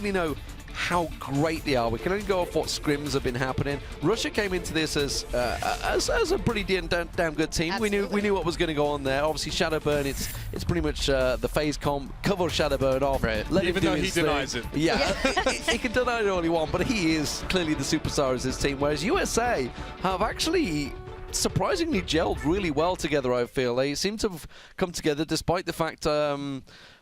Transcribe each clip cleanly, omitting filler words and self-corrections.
really know how great they are. We can only go off what scrims have been happening. Russia came into this as a pretty damn good team. Absolutely. We knew what was going to go on there. Obviously, Shadowburn, it's pretty much the phase comp, cover Shadowburn off. Right. Even though he denies it. Yeah, he can deny it all he wants, but he is clearly the superstar of his team. Whereas USA have actually surprisingly gelled really well together, I feel. They seem to have come together despite the fact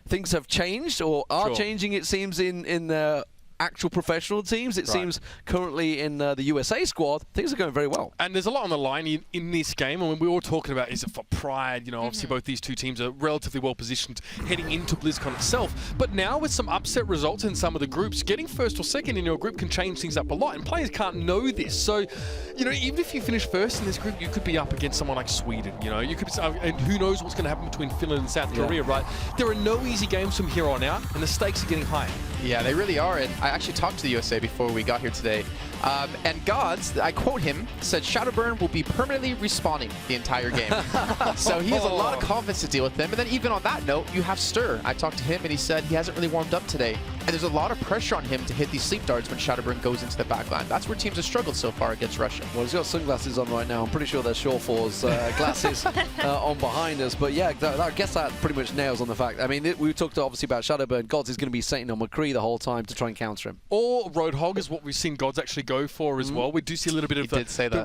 things have changed or are changing, it seems, in their actual professional teams. It seems currently in the USA squad, things are going very well. And there's a lot on the line in this game. I mean, we were talking about, is it for pride? You know, obviously both these two teams are relatively well positioned heading into BlizzCon itself. But now with some upset results in some of the groups, getting first or second in your group can change things up a lot. And players can't know this. So, you know, even if you finish first in this group, you could be up against someone like Sweden. You know, you could, and who knows what's going to happen between Finland and South Korea, right? There are no easy games from here on out, and the stakes are getting higher. Yeah, they really are. And I actually talked to the USA before we got here today. And Gods, I quote him, said Shadowburn will be permanently respawning the entire game. So he has a lot of confidence to deal with them. And then even on that note, you have Stir. I talked to him and he said he hasn't really warmed up today. And there's a lot of pressure on him to hit these sleep darts when Shadowburn goes into the backline. That's where teams have struggled so far against Russia. Well, he's got sunglasses on right now. I'm pretty sure they're Shawfall's glasses on behind us. But yeah, I guess that pretty much nails on the fact. I mean, we talked obviously about Shadowburn. Gods is going to be sitting on McCree the whole time to try and counter him. Or Roadhog is what we've seen Gods actually go for as well. We do see a little bit of the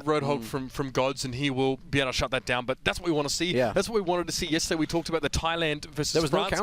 Roadhog from Gods, and he will be able to shut that down. But that's what we want to see. Yeah. That's what we wanted to see yesterday. We talked about the Thailand versus France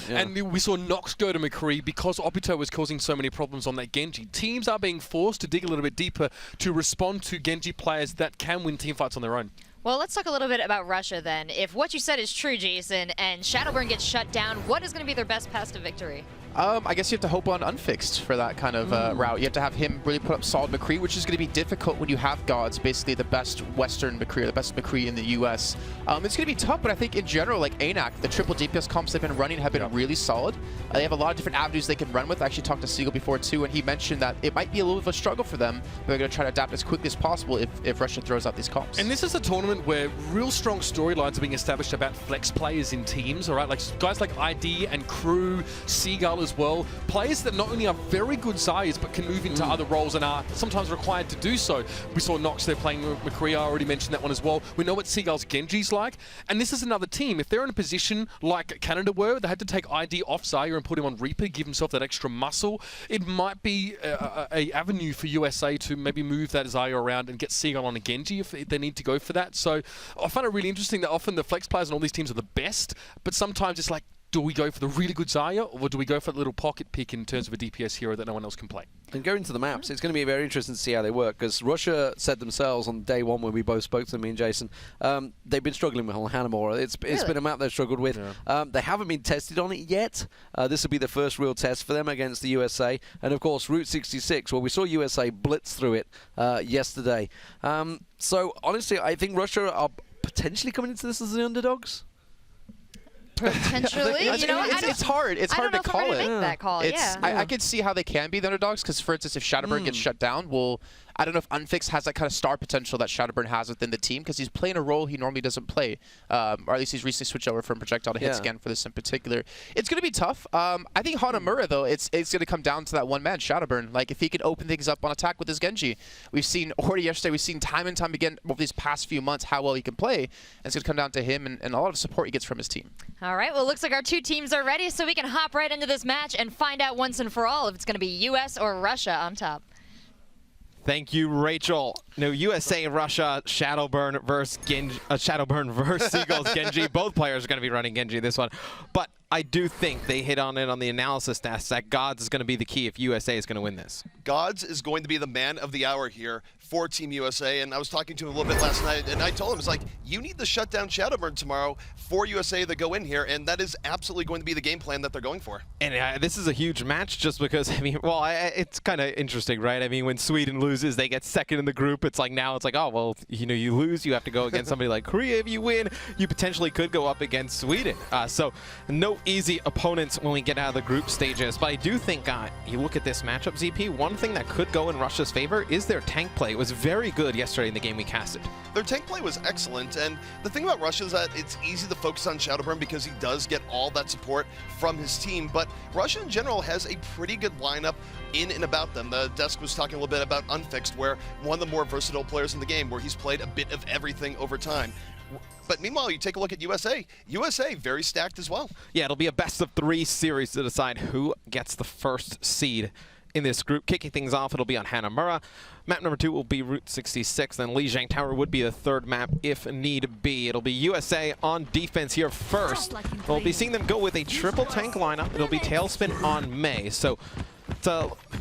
game. And we saw Nox go to McCree because Obito was causing so many problems on that Genji. Teams are being forced to dig a little bit deeper to respond to Genji players that can win team fights on their own. Well, let's talk a little bit about Russia then. If what you said is true, Jason, and Shadowburn gets shut down, what is going to be their best path to victory? I guess you have to hope on Unfixed for that kind of route. You have to have him really put up solid McCree, which is going to be difficult when you have Gods, basically the best Western McCree, or the best McCree in the US. It's going to be tough, but I think in general, like ANAC, the triple DPS comps they've been running have been really solid. They have a lot of different avenues they can run with. I actually talked to Siegel before too, and he mentioned that it might be a little bit of a struggle for them, but they're going to try to adapt as quickly as possible if Russia throws out these comps. And this is a tournament where real strong storylines are being established about flex players in teams, all right? Like guys like ID and Crew, Seagull as well. Players that not only are very good Zayas, but can move into other roles and are sometimes required to do so. We saw Nox there playing with McCree. I already mentioned that one as well. We know what Seagull's Genji's like. And this is another team. If they're in a position like Canada were, they had to take ID off Zaya and put him on Reaper, give himself that extra muscle, it might be a avenue for USA to maybe move that Zaya around and get Seagull on a Genji if they need to go for that. So I find it really interesting that often the flex players in all these teams are the best, but sometimes it's like, do we go for the really good Zaya, or do we go for a little pocket pick in terms of a DPS hero that no one else can play? And going to the maps, it's going to be very interesting to see how they work, because Russia said themselves on day one when we both spoke to them, me and Jason, they've been struggling with Hanamura. It's been a map they've struggled with. Yeah. They haven't been tested on it yet. This will be the first real test for them against the USA. And of course, Route 66, well, we saw USA blitz through it yesterday. So honestly, I think Russia are potentially coming into this as the underdogs. Potentially, you know, it's hard. It's hard to call it. Make that call. I could see how they can be the underdogs, because, for instance, if Shadowburn gets shut down, well, I don't know if Unfixed has that kind of star potential that Shadowburn has within the team, because he's playing a role he normally doesn't play, or at least he's recently switched over from projectile to hit scan for this in particular. It's going to be tough. I think Hanamura, though, it's going to come down to that one man, Shadowburn. Like, if he can open things up on attack with his Genji, we've seen already yesterday, we've seen time and time again over these past few months how well he can play, and it's going to come down to him and a lot of support he gets from his team. All right, well, it looks like our two teams are ready, so we can hop right into this match and find out once and for all if it's going to be US or Russia on top. Thank you, Rachel. No, USA and Russia, Shadowburn versus Seagull's Genji. Both players are going to be running Genji this one. But I do think they hit on it on the analysis test that Gods is going to be the key if USA is going to win this. Gods is going to be the man of the hour here for Team USA, and I was talking to him a little bit last night, and I told him, it's like, you need to shut down Shadowburn tomorrow for USA to go in here, and that is absolutely going to be the game plan that they're going for. And this is a huge match just because, I mean, well, it's kind of interesting, right? I mean, when Sweden loses, they get second in the group. group. It's like now it's like, oh, well, you know, you lose, you have to go against somebody like Korea. If you win, you potentially could go up against Sweden. So no easy opponents when we get out of the group stages. But I do think, you look at this matchup, ZP, one thing that could go in Russia's favor is their tank play. It was very good yesterday in the game we casted. Their tank play was excellent, and the thing about Russia is that it's easy to focus on Shadowburn because he does get all that support from his team, but Russia in general has a pretty good lineup in and about them. The desk was talking a little bit about Unfixed, where one of the more versatile players in the game, where he's played a bit of everything over time. But meanwhile, you take a look at USA. USA, very stacked as well. Yeah, it'll be a best-of-3 series to decide who gets the first seed in this group. Kicking things off, it'll be on Hanamura. Map number 2 will be Route 66, then Lijiang Tower would be the third map if need be. It'll be USA on defense here first. We'll be seeing them go with a triple tank lineup. It'll be Tailspin on Mei. So it's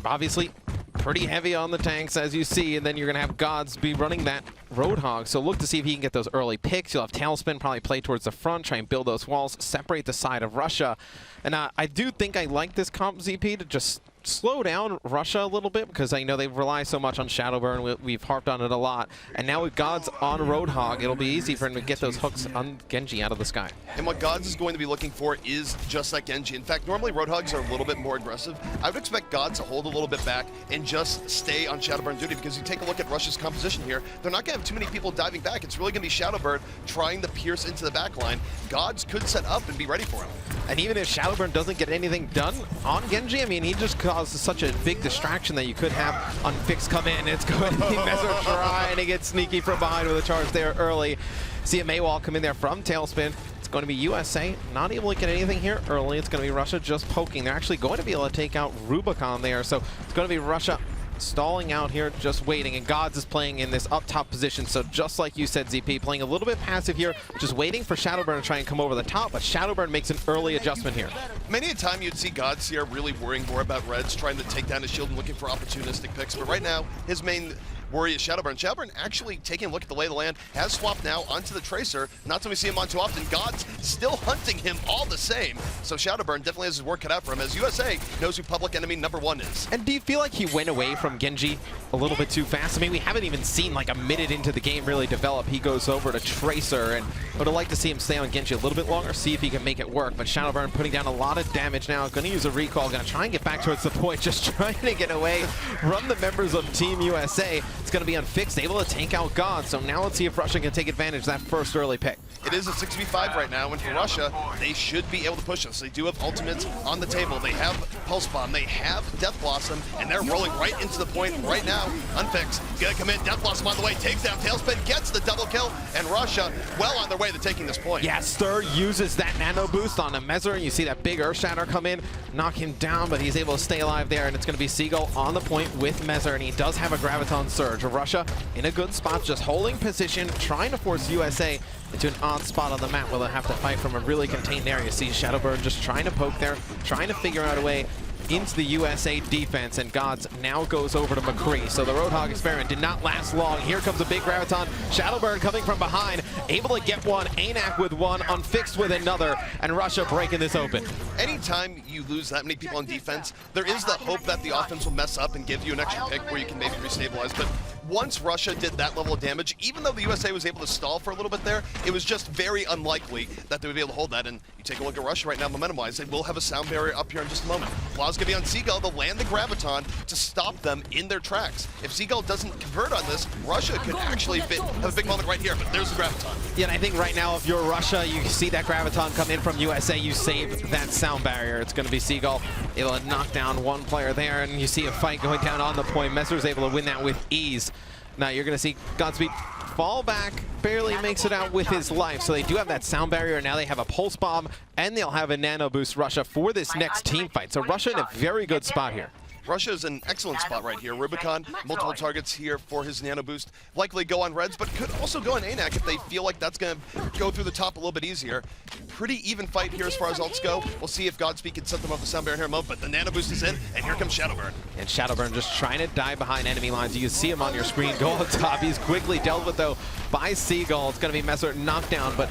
obviously pretty heavy on the tanks, as you see, and then you're going to have Gods be running that Roadhog. So look to see if he can get those early picks. You'll have Tailspin probably play towards the front, try and build those walls, separate the side of Russia. And I do think I like this comp, ZP, to just slow down Russia a little bit, because I know they rely so much on Shadowburn. We've harped on it a lot. And now with Gods on Roadhog, it'll be easy for him to get those hooks on Genji out of the sky. And what Gods is going to be looking for is just like Genji. In fact, normally Roadhogs are a little bit more aggressive. I would expect Gods to hold a little bit back and just stay on Shadowburn duty, because you take a look at Russia's composition here, they're not going to have too many people diving back. It's really going to be Shadowburn trying to pierce into the back line. Gods could set up and be ready for him. And even if Shadowburn doesn't get anything done on Genji, I mean, he just causes such a big distraction that you could have Unfixed come in. It's going to be Messer trying to get sneaky from behind with a charge there early. See a Maywall come in there from Tailspin. It's going to be USA not able to get anything here early. It's going to be Russia just poking. They're actually going to be able to take out Rubicon there. So it's going to be Russia stalling out here, just waiting, and Gods is playing in this up top position. So just like you said, ZP, playing a little bit passive here, just waiting for Shadowburn to try and come over the top, but Shadowburn makes an early adjustment here. Many a time you'd see Gods here really worrying more about Reds, trying to take down his shield and looking for opportunistic picks, but right now his main worry is Shadowburn. Shadowburn actually taking a look at the lay of the land, has swapped now onto the Tracer. Not that we see him on too often. Gods still hunting him all the same. So Shadowburn definitely has his work cut out for him, as USA knows who public enemy #1 is. And do you feel like he went away from Genji a little bit too fast? I mean, we haven't even seen like a minute into the game really develop. He goes over to Tracer, and I would have liked to see him stay on Genji a little bit longer, see if he can make it work. But Shadowburn putting down a lot of damage now. Going to use a recall, going to try and get back towards the point, just trying to get away from the members of Team USA. It's going to be Unfixed, able to tank out God. So now let's see if Russia can take advantage of that first early pick. It is a 6v5 right now, and for Russia, they should be able to push us. They do have ultimates on the table. They have Pulse Bomb, they have Death Blossom, and they're rolling right into the point right now. Unfixed, gonna come in, Death Blossom on the way, takes down Tailspin, gets the double kill, and Russia well on their way to taking this point. Yeah, Stir uses that nano boost on a Messer. You see that big Earth Shatter come in, knock him down, but he's able to stay alive there, and it's gonna be Seagull on the point with Messer, and he does have a Graviton Surge. Russia in a good spot, just holding position, trying to force USA into an odd spot on the map where they'll have to fight from a really contained area. See Shadowburn just trying to poke there, trying to figure out a way into the USA defense, and Gods now goes over to McCree. So the Roadhog experiment did not last long. Here comes a big Graviton. Shadowburn coming from behind, able to get one, ANAC with one, Unfixed with another, and Russia breaking this open. Anytime you lose that many people on defense, there is the hope that the offense will mess up and give you an extra pick where you can maybe restabilize. But once Russia did that level of damage, even though the USA was able to stall for a little bit there, it was just very unlikely that they would be able to hold that. And you take a look at Russia right now, momentum-wise, they will have a sound barrier up here in just a moment. Claw's going to be on Seagull to land the Graviton to stop them in their tracks. If Seagull doesn't convert on this, Russia could actually have a big moment right here, but there's the Graviton. Yeah, and I think right now if you're Russia, you see that Graviton come in from USA, you save that sound barrier. It's going to be Seagull able to knock down one player there, and you see a fight going down on the point. Messer's able to win that with ease. Now you're going to see Godspeed fall back, barely makes it out with his life. So they do have that sound barrier. Now they have a Pulse Bomb, and they'll have a Nano Boost Russia for this next team fight. So Russia in a very good spot here. Russia is an excellent spot right here. Rubicon, multiple targets here for his Nano Boost. Likely go on Reds, but could also go on ANAC if they feel like that's going to go through the top a little bit easier. Pretty even fight here as far as ults go. We'll see if Godspeed can set them up with sound barrier here in a moment, but the Nano Boost is in, and here comes Shadowburn. And Shadowburn just trying to dive behind enemy lines. You can see him on your screen go on top. He's quickly dealt with, though, by Seagull. It's going to be Messer knocked down, but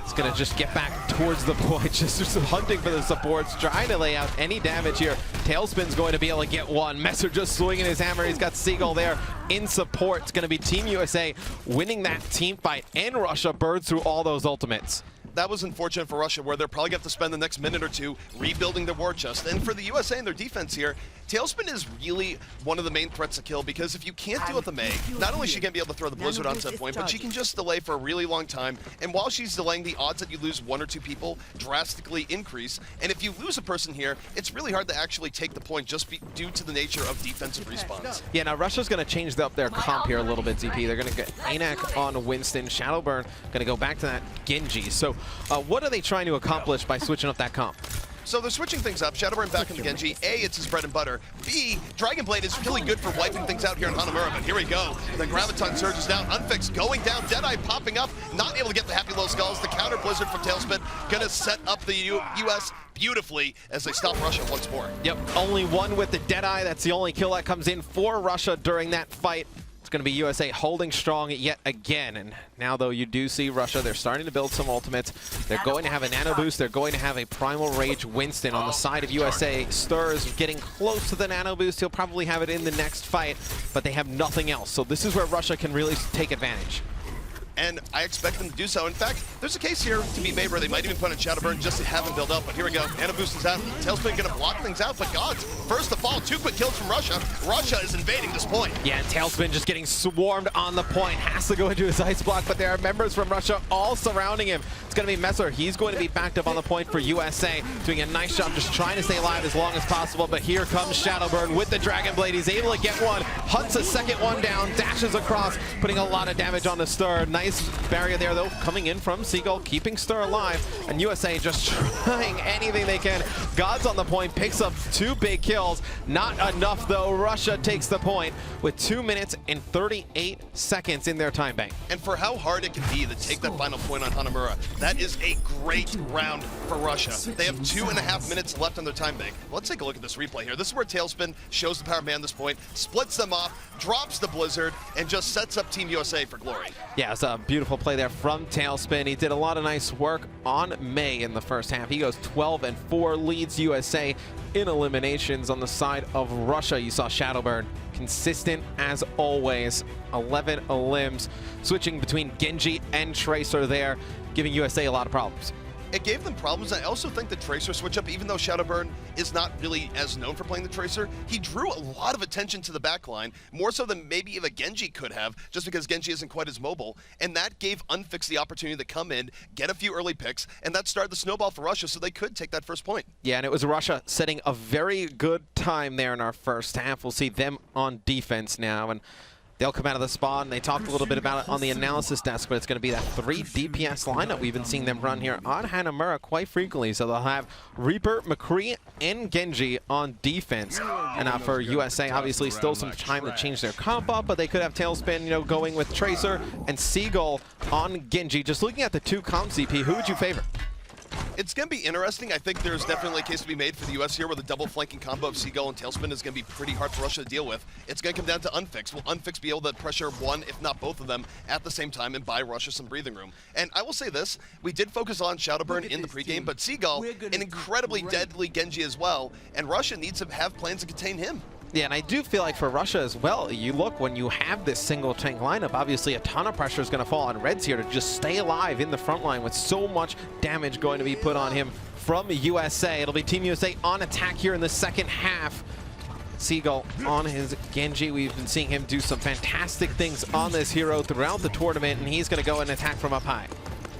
It's going to just get back towards the point, just hunting for the supports, trying to lay out any damage here. Tailspin's going to be able to get one. Messer just swinging his hammer. He's got Seagull there in support. It's going to be Team USA winning that team fight, and Russia burns through all those ultimates. That was unfortunate for Russia, where they're probably going to have to spend the next minute or two rebuilding their war chest. And for the USA and their defense here, Tailspin is really one of the main threats to kill, because if you can't deal with the Mei, not only is she going to be able to throw the Blizzard on set point, but she can just delay for a really long time. And while she's delaying, the odds that you lose 1 or 2 people drastically increase. And if you lose a person here, it's really hard to actually take the point just due to the nature of defensive respawns. Yeah, now Russia's going to change up their comp here a little bit, ZP. They're going to get Anak on Winston. Shadowburn going to go back to that Genji. So what are they trying to accomplish by switching up that comp? So they're switching things up. Shadowburn back in the Genji. A, it's his bread and butter. B, Dragon Blade is really good for wiping things out here in Hanamura, but here we go. The Graviton surges down. Unfix going down. Deadeye popping up. Not able to get the Happy Low Skulls. The counter Blizzard from Tailspin going to set up the US beautifully as they stop Russia once more. Yep, only one with the Deadeye. That's the only kill that comes in for Russia during that fight. It's going to be USA holding strong yet again. And now, though, you do see Russia. They're starting to build some ultimates. They're going to have a Nano Boost. They're going to have a Primal Rage Winston on the side of USA. Sturz getting close to the Nano Boost. He'll probably have it in the next fight, but they have nothing else. So this is where Russia can really take advantage. And I expect them to do so. In fact, there's a case here to be made where they might even put in Shadowburn just to have him build up. But here we go. Nano Boost is out. Tailspin going to block things out. But Gods, first to fall. 2 quick kills from Russia. Russia is invading this point. Yeah, Tailspin just getting swarmed on the point. Has to go into his ice block, but there are members from Russia all surrounding him. It's going to be Messer. He's going to be backed up on the point for USA. Doing a nice job just trying to stay alive as long as possible. But here comes Shadowburn with the Dragon Blade. He's able to get one. Hunts a second one down. Dashes across. Putting a lot of damage on the Stir. Nice barrier there, though, coming in from Seagull, keeping Stir alive, and USA just trying anything they can. Gods on the point, picks up 2 big kills. Not enough, though. Russia takes the point with 2 minutes and 38 seconds in their time bank. And for how hard it can be to take that final point on Hanamura, that is a great round for Russia. They have 2.5 minutes left on their time bank. Let's take a look at this replay here. This is where Tailspin shows the power of man this point, splits them off, drops the Blizzard, and just sets up Team USA for glory. Yeah, it's a beautiful play there from Tailspin. He did a lot of nice work on Mei in the first half. He goes 12-4, leads USA in eliminations on the side of Russia. You saw Shadowburn, consistent as always, 11 elims, switching between Genji and Tracer there, giving USA a lot of problems. It gave them problems. I also think the Tracer switch up, even though Shadowburn is not really as known for playing the Tracer, he drew a lot of attention to the backline, more so than maybe even Genji could have, just because Genji isn't quite as mobile. And that gave Unfix the opportunity to come in, get a few early picks, and that started the snowball for Russia, so they could take that first point. Yeah, and it was Russia setting a very good time there in our first half. We'll see them on defense now, and they'll come out of the spawn. They talked a little bit about it on the analysis desk, but it's going to be that 3 DPS lineup we've been seeing them run here on Hanamura quite frequently. So they'll have Reaper, McCree, and Genji on defense. And for USA, obviously still some time to change their comp up, but they could have Tailspin, you know, going with Tracer and Seagull on Genji. Just looking at the 2 comps, CP, who would you favor? It's going to be interesting. I think there's definitely a case to be made for the U.S. here where the double flanking combo of Seagull and Tailspin is going to be pretty hard for Russia to deal with. It's going to come down to Unfix. Will Unfix be able to pressure one, if not both of them, at the same time and buy Russia some breathing room? And I will say this, we did focus on Shadowburn in the pregame, but Seagull, an incredibly deadly Genji as well, and Russia needs to have plans to contain him. Yeah, and I do feel like for Russia as well, you look, when you have this single tank lineup, obviously a ton of pressure is going to fall on Reds here to just stay alive in the front line with so much damage going to be put on him from USA. It'll be Team USA on attack here in the second half. Seagull on his Genji. We've been seeing him do some fantastic things on this hero throughout the tournament, and he's going to go and attack from up high.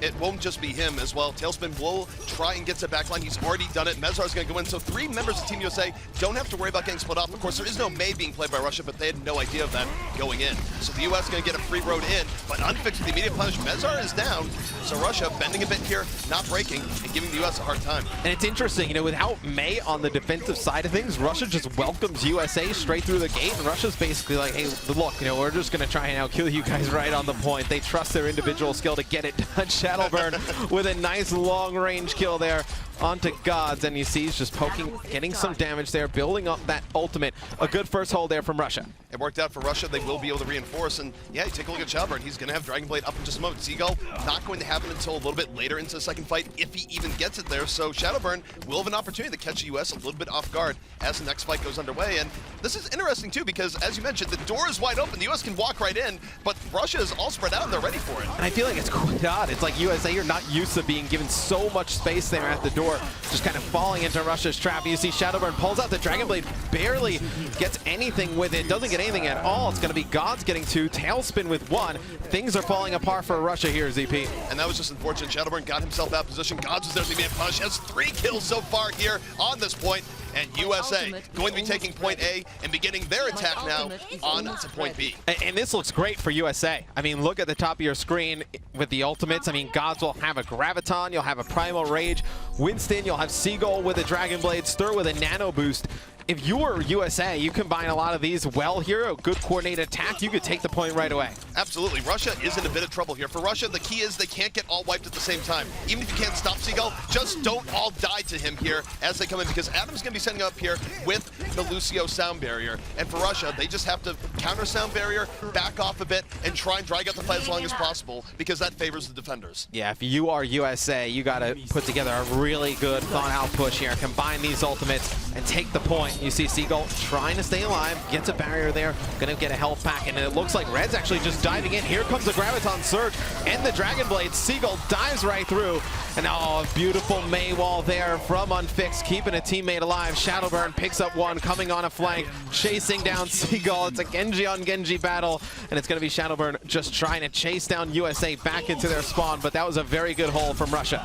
It won't just be him as well. Tailspin will try and get to backline. He's already done it. Mezar's going to go in. So 3 members of Team USA don't have to worry about getting split off. Of course, there is no Mei being played by Russia, but they had no idea of that going in. So the US is going to get a free road in, but Unfix with the immediate punish. Mezar is down. So Russia bending a bit here, not breaking, and giving the US a hard time. And it's interesting, you know, without Mei on the defensive side of things, Russia just welcomes USA straight through the gate, and Russia's basically like, hey, look, you know, we're just going to try and out-kill you guys right on the point. They trust their individual skill to get it done. Shadowburn with a nice long-range kill there onto Gods, and you see he's just poking, getting some damage there, building up that ultimate. A good first hold there from Russia. It worked out for Russia. They will be able to reinforce. And yeah, you take a look at Shadowburn. He's going to have Dragon Blade up in just a moment. Seagull not going to have it until a little bit later into the second fight, if he even gets it there. So Shadowburn will have an opportunity to catch the US a little bit off guard as the next fight goes underway. And this is interesting too, because as you mentioned, the door is wide open. The US can walk right in, but Russia is all spread out and they're ready for it. And I feel like it's quite odd. It's like USA, you're not used to being given so much space there at the door, just kind of falling into Russia's trap. You see Shadowburn pulls out the Dragon Blade, barely gets anything with it, doesn't get anything at all. It's going to be Gods getting 2, Tailspin with 1. Things are falling apart for Russia here, ZP. And that was just unfortunate. Shadowburn got himself out of position. Gods was there to be punished. Has 3 kills so far here on this point. And USA going to be taking point A and beginning their attack now on to point B. And this looks great for USA. I mean, look at the top of your screen with the ultimates. I mean, Gods will have a Graviton, you'll have a Primal Rage. Winston, you'll have Seagull with a Dragon Blade, Stir with a Nano Boost. If you were USA, you combine a lot of these well here, a good coordinated attack, you could take the point right away. Absolutely. Russia is in a bit of trouble here. For Russia, the key is they can't get all wiped at the same time. Even if you can't stop Seagull, just don't all die to him here as they come in, because Adam's going to be setting up here with the Lucio sound barrier. And for Russia, they just have to counter sound barrier, back off a bit, and try and drag out the fight as long as possible, because that favors the defenders. Yeah, if you are USA, you got to put together a really good thought-out push here. Combine these ultimates and take the point. You see Seagull trying to stay alive, gets a barrier there, gonna get a health pack, and it looks like Red's actually just diving in. Here comes the Graviton Surge and the Dragon Blade. Seagull dives right through, and oh, a beautiful Mei wall there from Unfixed, keeping a teammate alive. Shadowburn picks up 1, coming on a flank, chasing down Seagull. It's a Genji on Genji battle, and it's gonna be Shadowburn just trying to chase down USA back into their spawn, but that was a very good hold from Russia.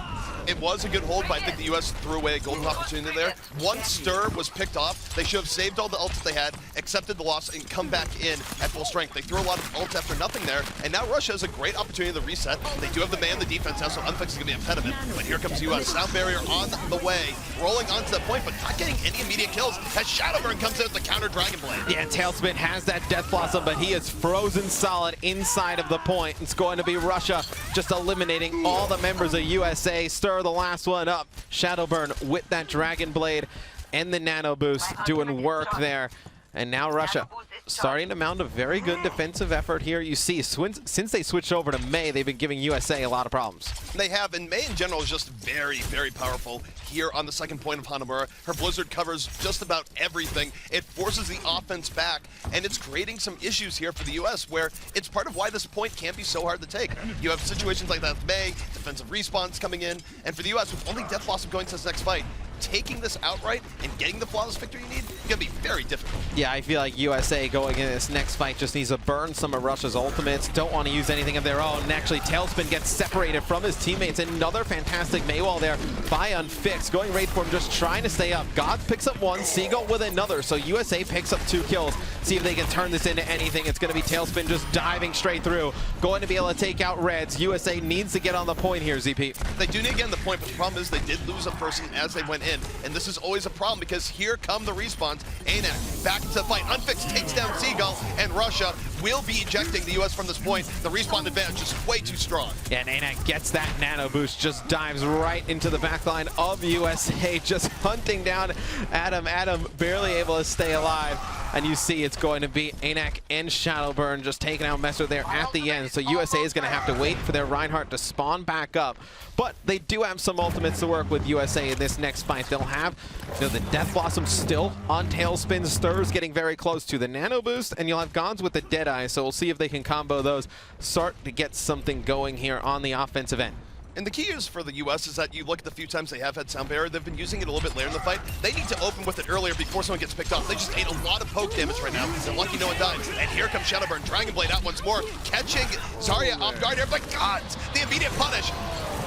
It was a good hold, but I think the U.S. threw away a golden opportunity there. Once Stir was picked off, they should have saved all the ults they had, accepted the loss, and come back in at full strength. They threw a lot of ults after nothing there, and now Russia has a great opportunity to reset. They do have the man, the defense now, so Unfix is going to be an impediment. But here comes the U.S. Sound barrier on the way, rolling onto that point, but not getting any immediate kills as Shadowburn comes in with the counter Dragon Blade. Yeah, Tailspin has that Death Blossom, but he is frozen solid inside of the point. It's going to be Russia just eliminating all the members of USA. Stir the last one up. Shadowburn with that Dragon Blade and the Nano Boost doing work there. And now Russia starting to mount a very good defensive effort here. You see, since they switched over to Mei, they've been giving USA a lot of problems. They have, and Mei in general is just very, very powerful here on the second point of Hanamura. Her Blizzard covers just about everything. It forces the offense back, and it's creating some issues here for the U.S., where it's part of why this point can be so hard to take. You have situations like that with Mei, defensive respawns coming in, and for the U.S., with only Death Blossom going to this next fight, taking this outright and getting the flawless victory you need is going to be very difficult. Yeah, I feel like USA going into this next fight just needs to burn some of Russia's ultimates. Don't want to use anything of their own. And actually, Tailspin gets separated from his teammates. Another fantastic Mei wall there by Unfixed. Going right for him, just trying to stay up. God picks up 1, Seagull with another. So USA picks up 2 kills. See if they can turn this into anything. It's going to be Tailspin just diving straight through. Going to be able to take out Reds. USA needs to get on the point here, ZP. They do need to get on the point, but the problem is they did lose a person as they went in. And this is always a problem, because here come the respawns. ANAC back to the fight. Unfixed takes down Seagull, and Russia will be ejecting the U.S. from this point. The respawn advantage is way too strong. Yeah, and ANAC gets that Nano Boost, just dives right into the backline of USA, just hunting down Adam. Adam barely able to stay alive. And you see it's going to be ANAC and Shadowburn just taking out Messer there at the end. So USA is going to have to wait for their Reinhardt to spawn back up. But they do have some ultimates to work with USA in this next fight. They'll have the Death Blossom still on Tailspin. Stir's getting very close to the Nano Boost. And you'll have Gods with the Deadeye. So we'll see if they can combo those. Start to get something going here on the offensive end. And the key is for the U.S. is that you look at the few times they have had sound barrier, they've been using it a little bit later in the fight. They need to open with it earlier before someone gets picked off. They just ate a lot of poke damage right now. They're lucky no one died. And here comes Shadowburn, Dragon Blade out once more, catching Zarya off guard here. But God, the immediate punish.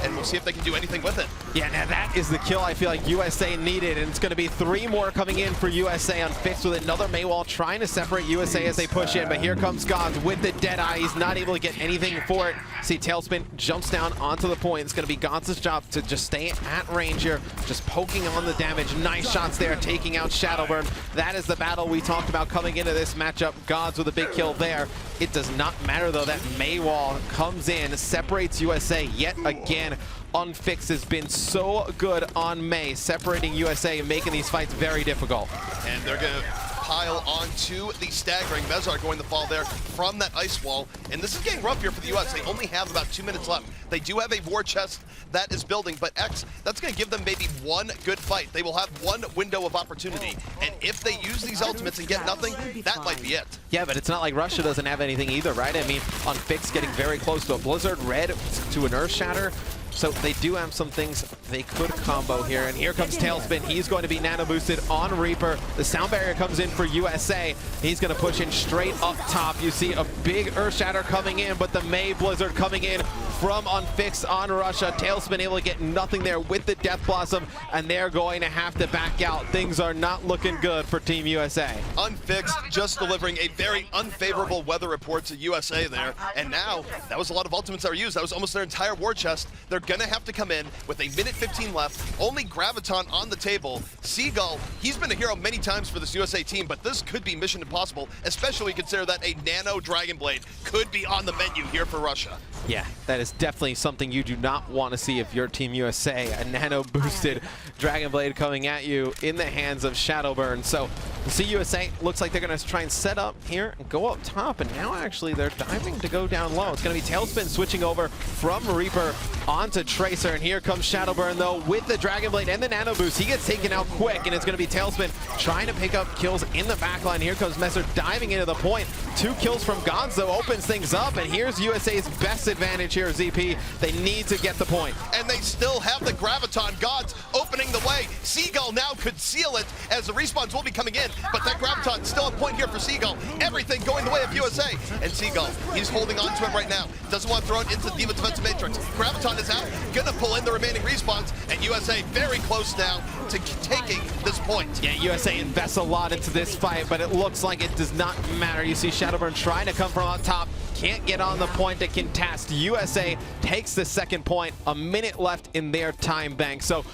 And we'll see if they can do anything with it. Yeah, now that is the kill I feel like USA needed, and it's going to be 3 more coming in for USA. Unfixed with another Mei wall, trying to separate USA as they push in, but here comes Gods with the Deadeye. He's not able to get anything for it. See, Tailspin jumps down onto the point. It's going to be Gods' job to just stay at range here, just poking on the damage. Nice shots there, taking out Shadowburn. That is the battle we talked about coming into this matchup. Gods with a big kill there. It does not matter, though, that Mei wall comes in, separates USA yet again. Unfix has been so good on Mei, separating USA and making these fights very difficult. And they're going to pile onto the staggering. Mezar going to fall there from that ice wall. And this is getting rough here for the US. They only have about 2 minutes left. They do have a war chest that is building, but X, that's going to give them maybe one good fight. They will have one window of opportunity. And if they use these ultimates and get nothing, that might be it. Yeah, but it's not like Russia doesn't have anything either, right? I mean, Unfix getting very close to a Blizzard, Red to an Earth Shatter. So they do have some things they could combo here. And here comes Tailspin. He's going to be nano boosted on Reaper. The sound barrier comes in for USA. He's going to push in straight up top. You see a big Earth Shatter coming in, but the Mei Blizzard coming in from Unfix on Russia. Tailspin able to get nothing there with the Death Blossom, and they're going to have to back out. Things are not looking good for Team USA. Unfix just delivering a very unfavorable weather report to USA there. And now, that was a lot of ultimates that were used. That was almost their entire war chest. They're going to have to come in with a minute 15 left. Only Graviton on the table. Seagull, he's been a hero many times for this USA team, but this could be mission impossible, especially when you consider that a nano Dragon Blade could be on the menu here for Russia. Yeah, that is definitely something you do not want to see if you're Team USA. A nano boosted Dragon Blade coming at you in the hands of Shadowburn. So you see USA looks like they're going to try and set up here and go up top, and now actually they're diving to go down low. It's going to be Tailspin switching over from Reaper onto Tracer, and here comes Shadowburn though with the Dragon Blade and the nano boost. He gets taken out quick, and it's going to be Tailspin trying to pick up kills in the backline. Here comes Messer diving into the point. 2 kills from Gonzo opens things up, and here's USA's best advantage here, ZP. They need to get the point. And they still have the Graviton. Gods opening the way. Seagull now could seal it as the respawns will be coming in, but that Graviton still a point here for Seagull. Everything going the way of USA. And Seagull, he's holding on to him right now. Doesn't want to throw it into D.Va defensive matrix. Graviton is out, gonna pull in the remaining respawns, and USA very close now to taking this point. Yeah, USA invests a lot into this fight, but it looks like it does not matter. You see Shadowburn trying to come from on top, can't get on the point to contest. USA takes the second point, a minute left in their time bank. So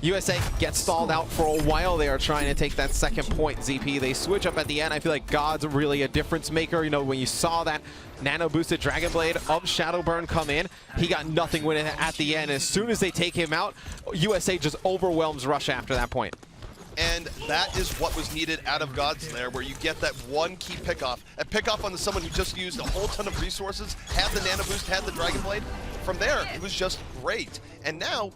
USA gets stalled out for a while. They are trying to take that second point, ZP. They switch up at the end. I feel like God's really a difference maker. You know, when you saw that nano boosted Dragon Blade of Shadowburn come in, he got nothing with it at the end. As soon as they take him out, USA just overwhelms Russia after that point. And that is what was needed out of Gods there, where you get that one key pickoff. A pickoff on someone who just used a whole ton of resources, had the nano boost, had the Dragon Blade. From there, it was just great. And now,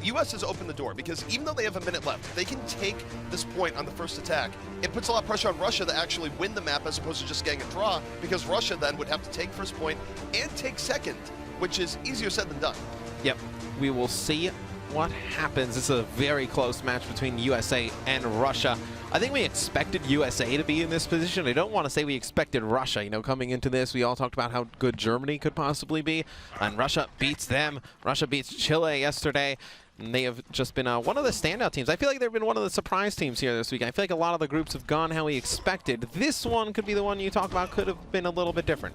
US has opened the door, because even though they have a minute left, they can take this point on the first attack. It puts a lot of pressure on Russia to actually win the map as opposed to just getting a draw, because Russia then would have to take first point and take second, which is easier said than done. Yep, we will see what happens. This is a very close match between USA and Russia. I think we expected USA to be in this position. I don't want to say we expected Russia. You know, coming into this, we all talked about how good Germany could possibly be, and Russia beats them. Russia beats Chile yesterday. And they have just been one of the standout teams. I feel like they've been one of the surprise teams here this week. I feel like a lot of the groups have gone how we expected. This one could be the one you talk about could have been a little bit different.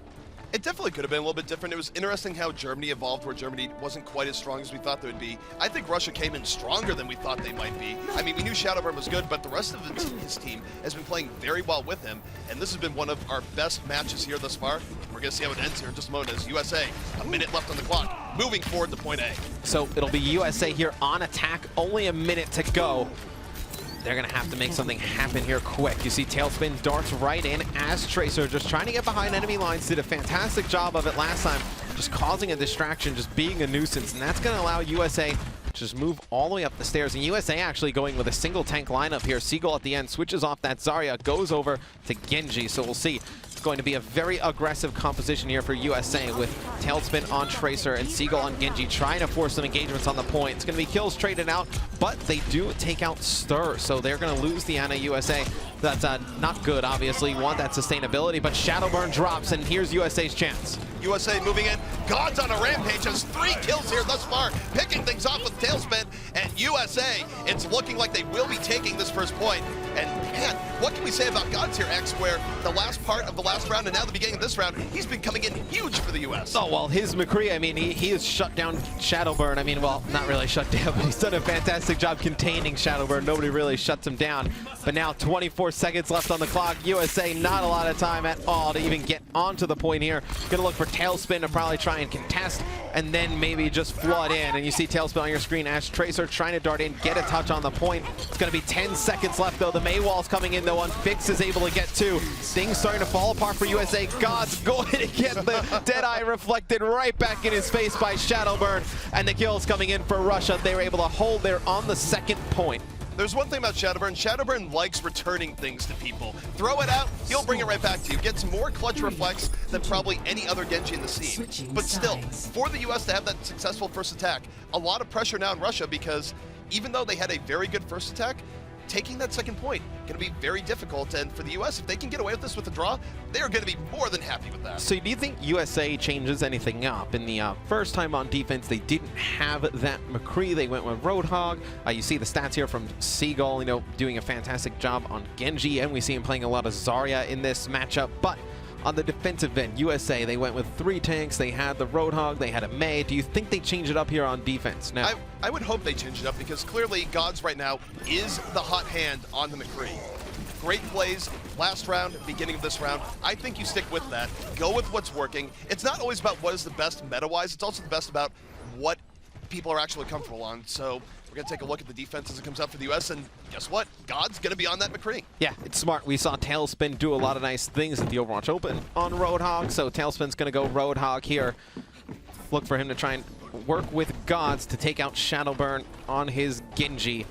It definitely could have been a little bit different. It was interesting how Germany evolved, where Germany wasn't quite as strong as we thought they would be. I think Russia came in stronger than we thought they might be. I mean, we knew Shadowburn was good, but the rest of his team has been playing very well with him, and this has been one of our best matches here thus far. We're going to see how it ends here in just a moment as USA, a minute left on the clock, moving forward to point A. So it'll be USA here on attack, only a minute to go. They're going to have to make something happen here quick. You see Tailspin darts right in as Tracer, just trying to get behind enemy lines. Did a fantastic job of it last time, just causing a distraction, just being a nuisance. And that's going to allow USA to just move all the way up the stairs. And USA actually going with a single tank lineup here. Seagull at the end switches off that Zarya, goes over to Genji. So we'll see. It's going to be a very aggressive composition here for USA with Tailspin on Tracer and Seagull on Genji, trying to force some engagements on the point. It's going to be kills traded out, but they do take out Stir, so they're going to lose the Ana USA. That's not good, obviously. You want that sustainability, but Shadowburn drops, and here's USA's chance. USA moving in. God's on a rampage, has 3 kills here thus far, picking things off with Tailspin, and USA, it's looking like they will be taking this first point. And man, what can we say about Gods here, X, where the last part of the last round and now the beginning of this round, he's been coming in huge for the US. Oh, well, his McCree, I mean, he has shut down Shadowburn. I mean, well, not really shut down, but he's done a fantastic job containing Shadowburn. Nobody really shuts him down. But now 24 seconds left on the clock. USA, not a lot of time at all to even get onto the point here. Gonna look for Tailspin to probably try and contest, and then maybe just flood in. And you see Tailspin on your screen. Ash Tracer trying to dart in, get a touch on the point. It's gonna be 10 seconds left, though. The Maywall's coming in, though. Unfix is able to get two. Things starting to fall apart for USA. God's going to get the Deadeye reflected right back in his face by Shadowburn. And the kills coming in for Russia. They were able to hold there on the second point. There's one thing about Shadowburn. Shadowburn likes returning things to people. Throw it out, he'll bring it right back to you. Gets more clutch reflex than probably any other Genji in the scene. But still, for the US to have that successful first attack, a lot of pressure now in Russia because even though they had a very good first attack, taking that second point going to be very difficult. And for the US, if they can get away with this with a draw, they are going to be more than happy with that. So do you think USA changes anything up? In the first time on defense, they didn't have that McCree. They went with Roadhog. You see the stats here from Seagull, you know, doing a fantastic job on Genji, and we see him playing a lot of Zarya in this matchup. But on the defensive end, USA, they went with 3 tanks. They had the Roadhog, they had a Mei. Do you think they change it up here on defense now? I would hope they change it up because clearly Gods right now is the hot hand on the McCree. Great plays last round, beginning of this round. I think you stick with that. Go with what's working. It's not always about what is the best meta-wise. It's also the best about what people are actually comfortable on. So we're going to take a look at the defense as it comes up for the US, and guess what? God's going to be on that McCree. Yeah, it's smart. We saw Tailspin do a lot of nice things at the Overwatch Open on Roadhog, so Tailspin's going to go Roadhog here. Look for him to try and work with Gods to take out Shadowburn on his Genji.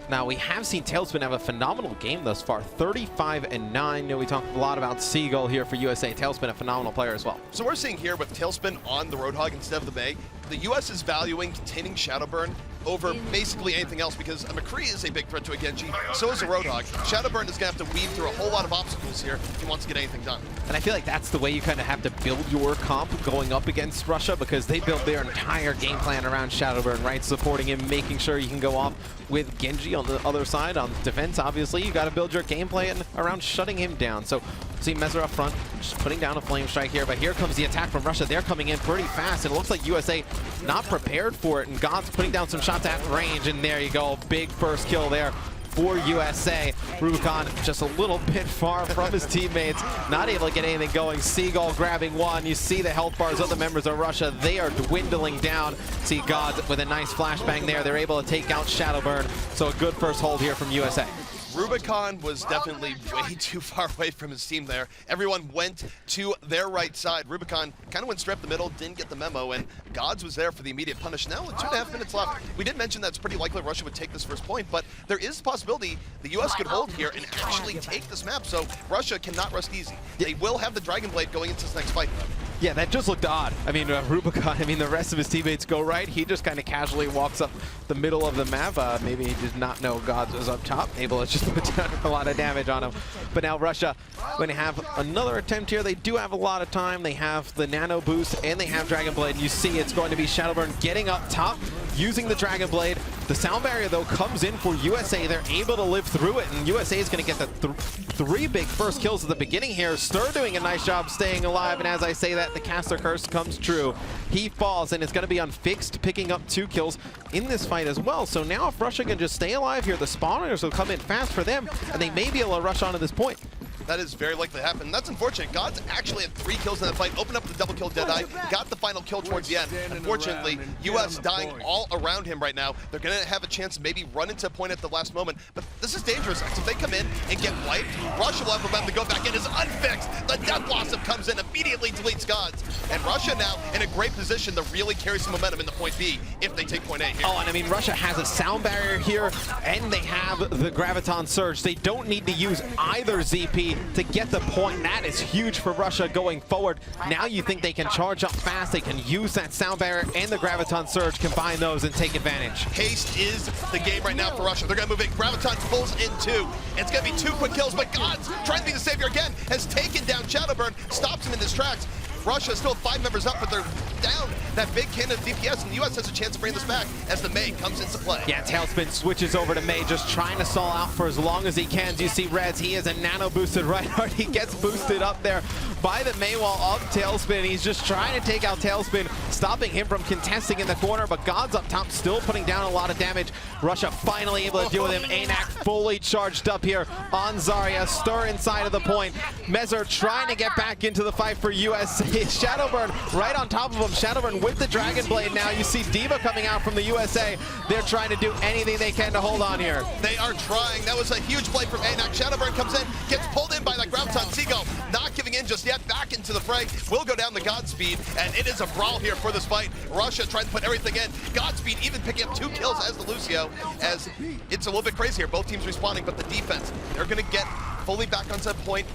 Now, we have seen Tailspin have a phenomenal game thus far, 35-9. You know, we talked a lot about Seagull here for USA. Tailspin, a phenomenal player as well. So we're seeing here with Tailspin on the Roadhog instead of the Mei, the US is valuing containing Shadowburn over basically anything else because a McCree is a big threat to a Genji, so is a Roadhog. Shadowburn is going to have to weave through a whole lot of obstacles here if he wants to get anything done. And I feel like that's the way you kind of have to build your comp going up against Russia because they built their entire game plan around Shadowburn, right? Supporting him, making sure you can go off with Genji on the other side. On defense, obviously, you got to build your game plan around shutting him down. So see Mezra up front, just putting down a flame strike here, but here comes the attack from Russia. They're coming in pretty fast, and it looks like USA not prepared for it, and God's putting down some shots at range, and there you go, big first kill there for USA. Rubicon just a little bit far from his teammates, not able to get anything going. Seagull grabbing one. You see the health bars of the members of Russia. They are dwindling down. See Gods with a nice flashbang there. They're able to take out Shadowburn. So a good first hold here from USA. Rubicon was definitely way too far away from his team there. Everyone went to their right side. Rubicon kind of went straight up the middle, didn't get the memo, and Gods was there for the immediate punish. Now with 2.5 minutes left, we did mention that it's pretty likely Russia would take this first point, but there is the possibility the US could hold here and actually take this map, so Russia cannot rest easy. They will have the Dragon Blade going into this next fight, though. Yeah, that just looked odd. I mean, Rubicon, I mean, the rest of his teammates go right. He just kind of casually walks up the middle of the map. Maybe he did not know Gods was up top, able to just put down a lot of damage on him. But now Russia going to have another attempt here. They do have a lot of time. They have the Nano Boost, and they have Dragon Blade. You see it's going to be Shadowburn getting up top, using the Dragon Blade. The sound barrier, though, comes in for USA. They're able to live through it, and USA is going to get the three big first kills at the beginning here. Stir doing a nice job staying alive, and as I say that, the caster curse comes true. He falls, and it's going to be Unfixed, picking up 2 kills in this fight as well. So now if Russia can just stay alive here, the spawners will come in fast for them, and they may be able to rush onto this point. That is very likely to happen. That's unfortunate. Gods actually had 3 kills in that fight, opened up the double kill Deadeye, got the final kill towards the end. Unfortunately, US dying all around him right now. They're going to have a chance to maybe run into a point at the last moment, but this is dangerous. If they come in and get wiped, Russia will have a moment to go back in. Is Unfixed. The Death Blossom comes in, immediately deletes Gods. And Russia now in a great position to really carry some momentum in the point B if they take point A here. Oh, and I mean, Russia has a sound barrier here, and they have the Graviton Surge. They don't need to use either ZP to get the point. That is huge for Russia going forward. Now you think they can charge up fast. They can use that sound barrier and the Graviton Surge, combine those and take advantage. Haste is the game right now for Russia. They're going to move in. Graviton pulls in 2. It's going to be 2 quick kills, but Gods, trying to be the savior again, has taken down Shadowburn, stops him in his tracks. Russia still 5 members up, but they're down that big cannon of DPS, and the US has a chance to bring this back as the Mei comes into play. Yeah, Tailspin switches over to Mei, just trying to stall out for as long as he can. You see Reds, he is a nano boosted Reinhardt. He gets boosted up there by the Mei wall of Tailspin. He's just trying to take out Tailspin, stopping him from contesting in the corner, but God's up top still putting down a lot of damage. Russia finally able to deal with him. ANAC fully charged up here on Zarya. Stir inside of the point. Mezzer trying to get back into the fight for USA. Shadowburn right on top of him. Shadowburn with the Dragon Blade now. You see D.Va coming out from the USA. They're trying to do anything they can to hold on here. They are trying. That was a huge play from ANAC. Shadowburn comes in, gets pulled in by that Groundton Seagull. Not giving in just yet. Back into the fray. Will go down the Godspeed, and it is a brawl here for this fight. Russia trying to put everything in. Godspeed even picking up 2 kills as the Lucio, as it's a little bit crazy here. Both teams responding, but the defense, they're going to get fully back on set point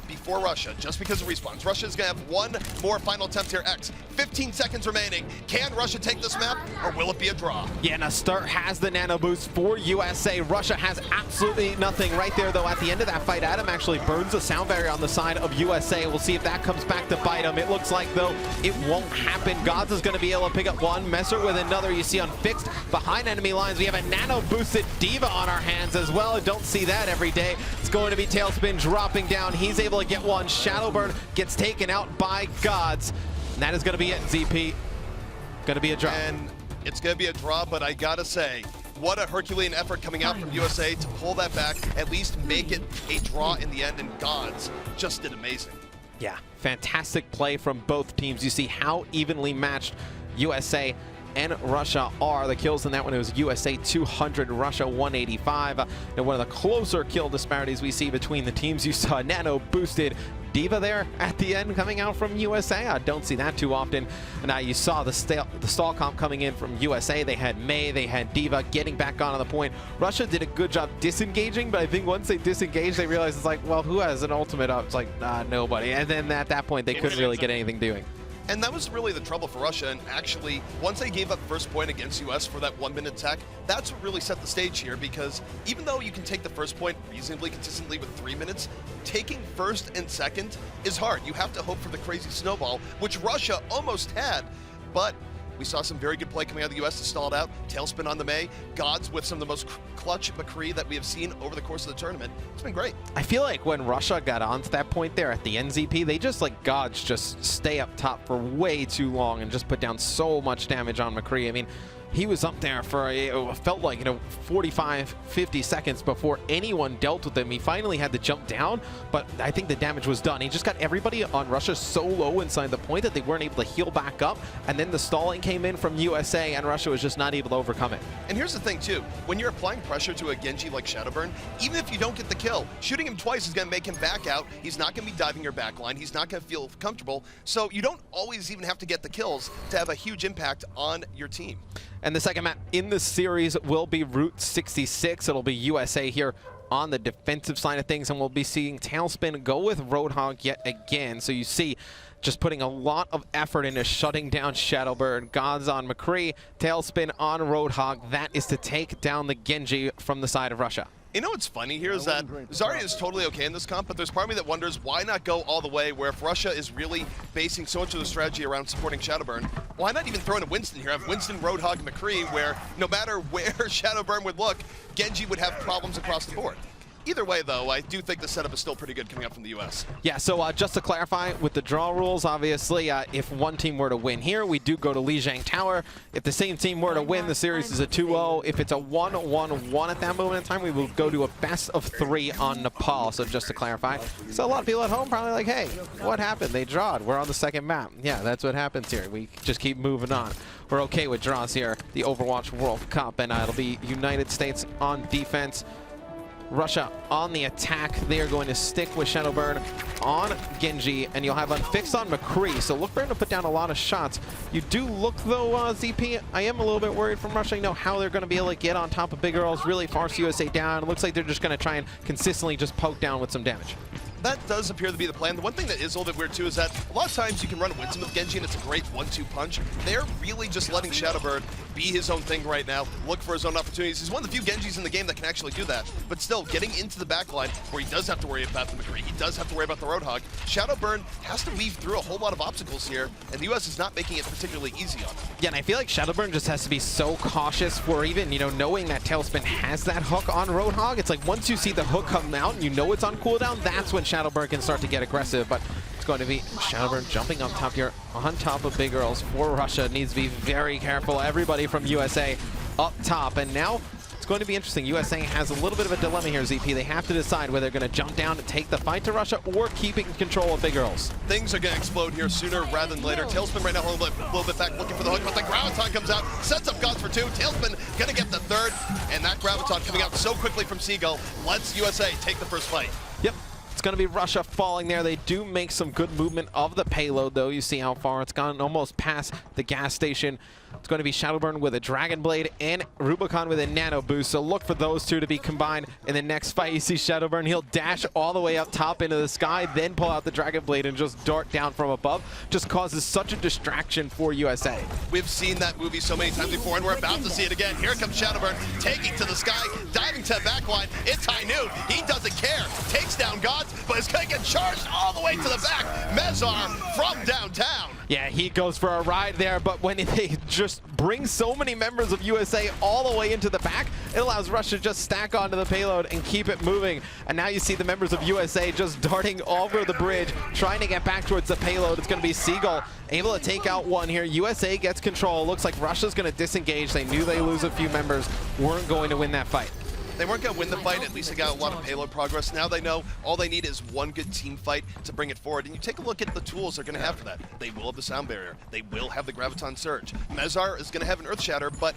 before Russia, just because of respawns. Russia's going to have one more final attempt here, X. 15 seconds remaining. Can Russia take this map, or will it be a draw? Yeah, now Start has the nano boost for USA. Russia has absolutely nothing right there, though. At the end of that fight, Adam actually burns the sound barrier on the side of USA. We'll see if that comes back to bite him. It looks like, though, it won't happen. Gods is going to be able to pick up one. Messer with another. You see unfixed behind enemy lines. We have a nano boosted D.Va on our hands as well. I don't see that every day. It's going to be Tailspin dropping down. He's able to get one. Shadowburn gets taken out by Gods. And that is going to be it, ZP. Going to be a draw. And it's going to be a draw, but I got to say, what a Herculean effort coming out from USA to pull that back, at least make it a draw in the end, and Gods just did amazing. Yeah, fantastic play from both teams. You see how evenly matched USA and Russia are. The kills in that one, it was USA 200, Russia 185. And one of the closer kill disparities we see between the teams. You saw nano boosted D.Va there at the end coming out from USA. I don't see that too often. And now you saw the stall comp coming in from USA. They had Mei, they had D.Va getting back on the point. Russia did a good job disengaging, but I think once they disengaged, they realized it's like, well, who has an ultimate up? It's like, nobody. And then at that point, they couldn't really get anything doing. And that was really the trouble for Russia, and actually, once they gave up first point against US for that 1-minute tech, that's what really set the stage here, because even though you can take the first point reasonably consistently with 3 minutes, taking first and second is hard. You have to hope for the crazy snowball, which Russia almost had, but we saw some very good play coming out of the US to stall it out. Tailspin on the Mei. Gods with some of the most clutch McCree that we have seen over the course of the tournament. It's been great. I feel like when Russia got onto that point there at the NZP, they just like Gods just stay up top for way too long and just put down so much damage on McCree. I mean, he was up there for, it felt like, 45, 50 seconds before anyone dealt with him. He finally had to jump down, but I think the damage was done. He just got everybody on Russia so low inside the point that they weren't able to heal back up, and then the stalling came in from USA, and Russia was just not able to overcome it. And here's the thing, too. When you're applying pressure to a Genji like Shadowburn, even if you don't get the kill, shooting him twice is going to make him back out. He's not going to be diving your backline. He's not going to feel comfortable. So you don't always even have to get the kills to have a huge impact on your team. And the second map in the series will be Route 66. It'll be USA here on the defensive side of things, and we'll be seeing Tailspin go with Roadhog yet again. So you see just putting a lot of effort into shutting down Shadowburn. Gods on McCree, Tailspin on Roadhog. That is to take down the Genji from the side of Russia. You know what's funny here is that Zarya is totally okay in this comp, but there's part of me that wonders why not go all the way, where if Russia is really basing so much of the strategy around supporting Shadowburn, why not even throw in a Winston here? Have Winston, Roadhog, and McCree, where no matter where Shadowburn would look, Genji would have problems across the board. Either way, though, I do think the setup is still pretty good coming up from the U.S. Yeah, so just to clarify, with the draw rules, obviously, if one team were to win here, we do go to Lijiang Tower. If the same team were to win, the series is a 2-0. If it's a 1-1-1 at that moment in time, we will go to a best of 3 on Nepal. So just to clarify. So a lot of people at home probably like, hey, what happened? They drawed. We're on the second map. Yeah, that's what happens here. We just keep moving on. We're okay with draws here. The Overwatch World Cup, and it'll be United States on defense, Russia on the attack. They are going to stick with Shadowburn on Genji, and you'll have Unfixed on McCree. So look for him to put down a lot of shots. You do look, though, ZP, I am a little bit worried from Russia. You know how they're going to be able to get on top of Big Girls, really force USA down. It looks like they're just going to try and consistently just poke down with some damage. That does appear to be the plan. The one thing that is a little bit weird, too, is that a lot of times you can run a Winston with Genji, and it's a great 1-2 punch. They're really just letting Shadowburn be his own thing right now, look for his own opportunities. He's one of the few Genjis in the game that can actually do that. But still, getting into the backline where he does have to worry about the McCree, he does have to worry about the Roadhog. Shadowburn has to weave through a whole lot of obstacles here, and the US is not making it particularly easy on him. Yeah, and I feel like Shadowburn just has to be so cautious for even, knowing that Tailspin has that hook on Roadhog. It's like once you see the hook come out and you know it's on cooldown, that's when Shadowburn can start to get aggressive. But it's going to be Shadowburn jumping up top here on top of Big Earls for Russia. Needs to be very careful. Everybody from USA up top. And now it's going to be interesting. USA has a little bit of a dilemma here, ZP. They have to decide whether they're going to jump down and take the fight to Russia or keeping control of Big Earls. Things are going to explode here sooner rather than later. Tailspin right now a little bit back looking for the hook, but the Graviton comes out, sets up Gods for 2. Tailspin going to get the 3rd, and that Graviton coming out so quickly from Seagull lets USA take the first fight. Yep. It's going to be Russia falling there. They do make some good movement of the payload, though. You see how far it's gone, almost past the gas station. It's going to be Shadowburn with a Dragon Blade and Rubicon with a Nano Boost. So look for those two to be combined in the next fight. You see Shadowburn, he'll dash all the way up top into the sky, then pull out the Dragon Blade and just dart down from above. Just causes such a distraction for USA. We've seen that movie so many times before, and we're about to see it again. Here comes Shadowburn, taking to the sky, diving to the backline. It's high noon. He doesn't care. Takes down Gods, but is going to get charged all the way to the back. Mezar from downtown. Yeah, he goes for a ride there, but when they just bring so many members of USA all the way into the back, it allows Russia to just stack onto the payload and keep it moving. And now you see the members of USA just darting over the bridge, trying to get back towards the payload. It's going to be Seagull able to take out one here. USA gets control. Looks like Russia's going to disengage. They knew they lose a few members, weren't going to win that fight. They weren't going to win the fight. At least they got a lot of payload progress. Now they know all they need is one good team fight to bring it forward. And you take a look at the tools they're going to have for that. They will have the Sound Barrier. They will have the Graviton Surge. Mezar is going to have an Earth Shatter, but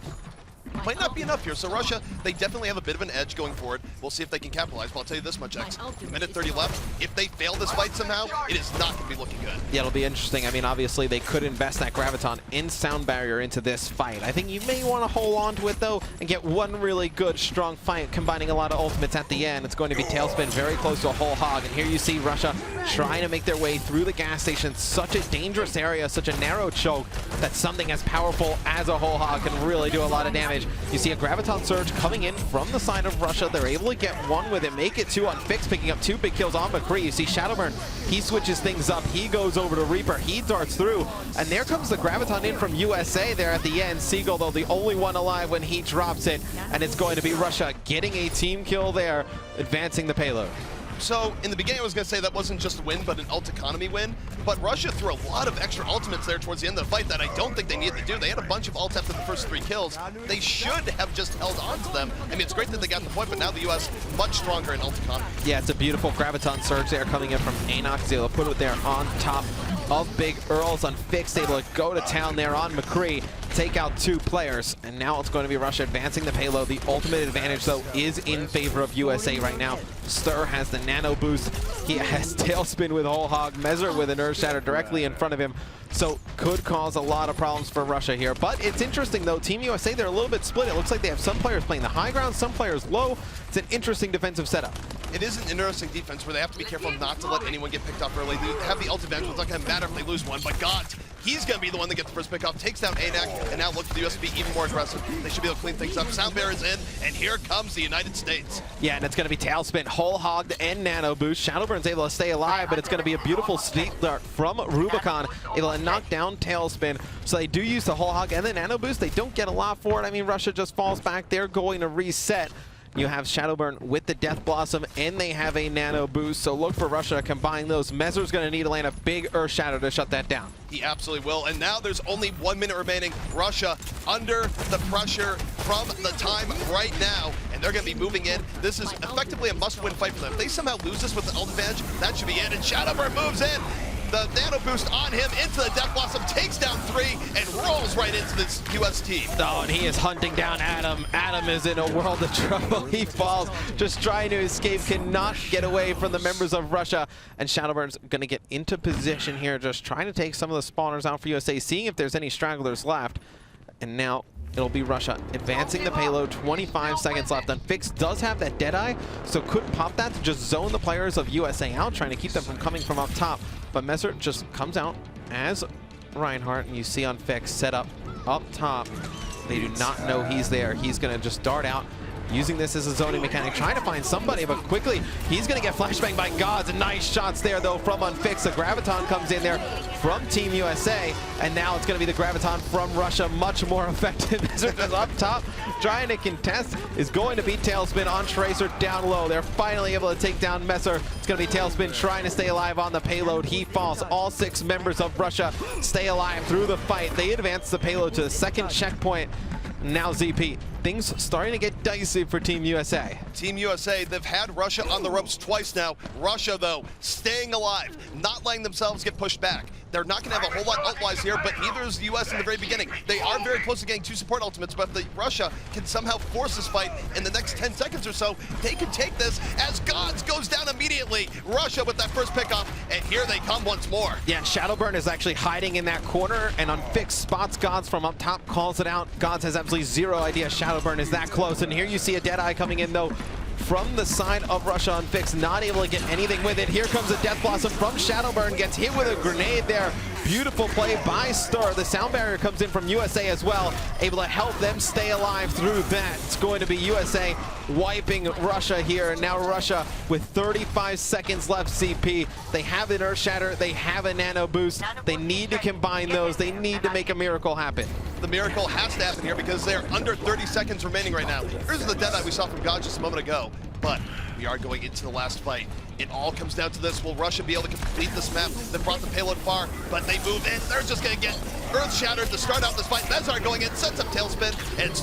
might not be enough here. So Russia, they definitely have a bit of an edge going forward. We'll see if they can capitalize. But I'll tell you this much, X. Minute 30 left. If they fail this fight somehow, it is not going to be looking good. Yeah, it'll be interesting. I mean, obviously, they could invest that Graviton in Sound Barrier into this fight. I think you may want to hold on to it, though, and get one really good, strong fight, combining a lot of ultimates at the end. It's going to be Tailspin very close to a whole hog. And here you see Russia trying to make their way through the gas station. Such a dangerous area, such a narrow choke, that something as powerful as a whole hog can really do a lot of damage. You see a Graviton Surge coming in from the side of Russia. They're able to get one with it, make it 2 on Fix, picking up 2 big kills on McCree. You see Shadowburn, he switches things up. He goes over to Reaper. He darts through. And there comes the Graviton in from USA there at the end. Seagull, though, the only one alive when he drops it. And it's going to be Russia getting a team kill there, advancing the payload. So, in the beginning, I was going to say that wasn't just a win, but an ult economy win. But Russia threw a lot of extra ultimates there towards the end of the fight that I don't think they needed to do. They had a bunch of ults after the first 3 kills. They should have just held on to them. I mean, it's great that they got the point, but now the U.S. much stronger in ult economy. Yeah, it's a beautiful Graviton Surge there coming in from Anox. Able to put it there on top of Big Earls on Fix. Able to go to town there on McCree. Take out 2 players, and now it's going to be Russia advancing the payload. The ultimate advantage, though, is in favor of USA right now. Stir has the Nano Boost. He has Tailspin with Whole Hog, Mezar with an Earth Shatter directly in front of him. So could cause a lot of problems for Russia here. But it's interesting, though. Team USA, they're a little bit split. It looks like they have some players playing the high ground, some players low. It's an interesting defensive setup. It is an interesting defense where they have to be careful not to let anyone get picked off early. They have the ult advantage. It's not going to matter if they lose one, but Gods, he's going to be the one that gets the first pick off, takes down ANAC, and now look for the US to be even more aggressive. They should be able to clean things up. Sound Bear is in, and here comes the United States. Yeah, and it's going to be Tailspin, Whole Hogged, and Nano Boost. Shadowburn's able to stay alive, but it's going to be a beautiful sneak dart from Rubicon, able to knock down Tailspin. So they do use the Whole Hog and the Nano Boost. They don't get a lot for it. I mean, Russia just falls back. They're going to reset. You have Shadowburn with the Death Blossom, and they have a Nano Boost, so look for Russia to combine those. Mezar's going to need to land a big Earth Shatter to shut that down. He absolutely will, and now there's only 1 minute remaining. Russia under the pressure from the time right now, and they're going to be moving in. This is effectively a must-win fight for them. If they somehow lose this with the ult advantage, that should be it, and Shadowburn moves in. The Nano Boost on him into the Death Blossom, takes down 3, and rolls right into this US team. Oh, and he is hunting down Adam. Adam is in a world of trouble. He falls, just trying to escape, cannot get away from the members of Russia. And Shadowburn's going to get into position here, just trying to take some of the spawners out for USA, seeing if there's any stragglers left. And now it'll be Russia advancing the payload. 25 seconds left. And Fix does have that Deadeye, so could pop that to just zone the players of USA out, trying to keep them from coming from up top. But Mezar just comes out as Reinhardt, and you see on Fix set up top. They do not know he's there. He's going to just dart out, using this as a zoning mechanic, trying to find somebody, but quickly he's going to get flashbanged by Gods. Nice shots there, though, from Unfixed. The Graviton comes in there from Team USA, and now it's going to be the Graviton from Russia, much more effective. Just up top, trying to contest, is going to be Tailspin on Tracer down low. They're finally able to take down Messer. It's going to be Tailspin trying to stay alive on the payload. He falls. All 6 members of Russia stay alive through the fight. They advance the payload to the 2nd checkpoint. Now ZP, things starting to get dicey for Team USA. Team USA, they've had Russia on the ropes twice now. Russia, though, staying alive, not letting themselves get pushed back. They're not going to have a whole lot ult-wise here, but neither is the US in the very beginning. They are very close to getting 2 support ultimates, but the Russia can somehow force this fight in the next 10 seconds or so. They can take this as Gods goes down immediately. Russia with that first pickoff, and here they come once more. Yeah, Shadowburn is actually hiding in that corner, and Unfixed spots Gods from up top, calls it out. Gods has absolutely zero idea Shadowburn is that close, and here you see a Deadeye coming in, though, from the side of Russia. Unfixed, not able to get anything with it. Here comes a Death Blossom from Shadowburn, gets hit with a grenade there. Beautiful play by Stur. The sound barrier comes in from USA as well, able to help them stay alive through that. It's going to be USA wiping Russia here, and now Russia with 35 seconds left. CP, they have an Earth Shatter, they have a Nano Boost. They need to combine those. They need to make a miracle happen. The miracle has to happen here because they're under 30 seconds remaining right now. Here's the Deadeye we saw from God just a moment ago, but we are going into the last fight. It all comes down to this. Will Russia be able to complete this map that brought the payload far? But they move in. They're just going to get Earth Shattered to start out this fight. Mezar going in, sets up Tailspin, and it's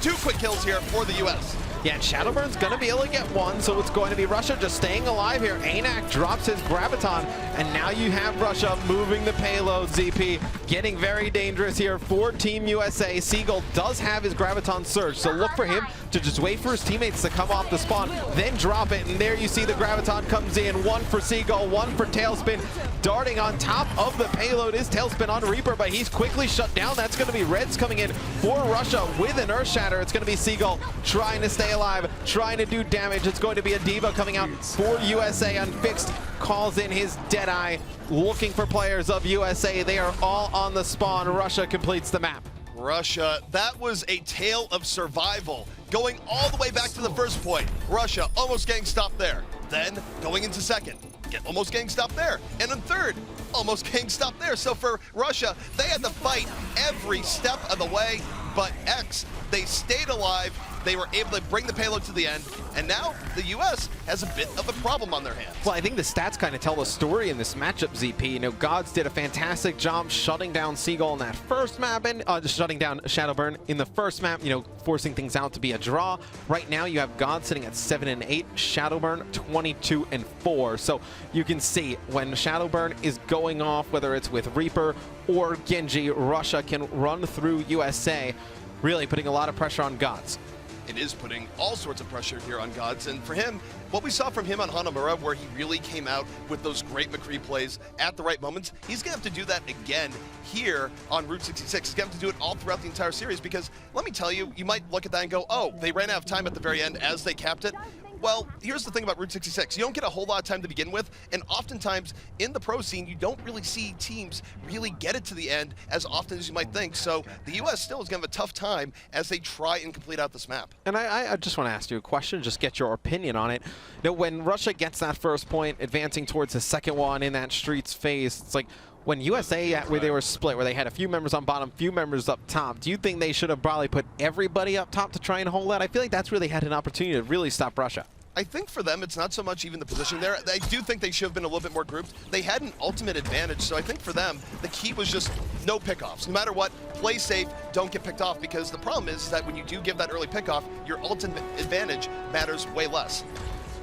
2 quick kills here for the US. Yeah, Shadowburn's going to be able to get 1, so it's going to be Russia just staying alive here. Anak drops his Graviton, and now you have Russia moving the payload. ZP getting very dangerous here for Team USA. Seagull does have his Graviton surge, so look for him to just wait for his teammates to come off the spawn, then drop it, and there you see the Graviton comes in. 1 for Seagull, 1 for Tailspin. Darting on top of the payload is Tailspin on Reaper, but he's quickly shut down. That's going to be Reds coming in for Russia with an Earth Shatter. It's going to be Seagull trying to stay alive, trying to do damage. It's going to be a Diva coming out for USA. Unfixed calls in his Deadeye, looking for players of USA. They are all on the spawn. Russia completes the map. Russia, that was a tale of survival. Going all the way back to the first point. Russia almost getting stopped there. Then going into second, almost getting stopped there. And in third, almost getting stopped there. So for Russia, they had to fight every step of the way. But X, they stayed alive. They were able to bring the payload to the end, and now the US has a bit of a problem on their hands. Well, I think the stats kind of tell the story in this matchup, ZP. You know, Gods did a fantastic job shutting down Seagull in that first map, and shutting down Shadowburn in the first map, you know, forcing things out to be a draw. Right now, you have Gods sitting at 7-8, Shadowburn 22-4. So you can see when Shadowburn is going off, whether it's with Reaper or Genji, Russia can run through USA, really putting a lot of pressure on Gods. It is putting all sorts of pressure here on Gods, and for him, what we saw from him on Hanamura, where he really came out with those great McCree plays at the right moments, he's going to have to do that again here on Route 66. He's going to have to do it all throughout the entire series, because let me tell you, you might look at that and go, oh, they ran out of time at the very end as they capped it. Well, here's the thing about Route 66. You don't get a whole lot of time to begin with, and oftentimes in the pro scene, you don't really see teams really get it to the end as often as you might think. So the US still is going to have a tough time as they try and complete out this map. And I just want to ask you a question, just get your opinion on it. You know, when Russia gets that first point, advancing towards the second one in that Streets phase, it's like, when USA, where they were split, where they had a few members on bottom, few members up top, do you think they should have probably put everybody up top to try and hold that? I feel like that's where they had an opportunity to really stop Russia. I think for them, it's not so much even the position there. I do think they should have been a little bit more grouped. They had an ultimate advantage, so I think for them, the key was just no pickoffs. No matter what, play safe, don't get picked off, because the problem is that when you do give that early pickoff, your ultimate advantage matters way less.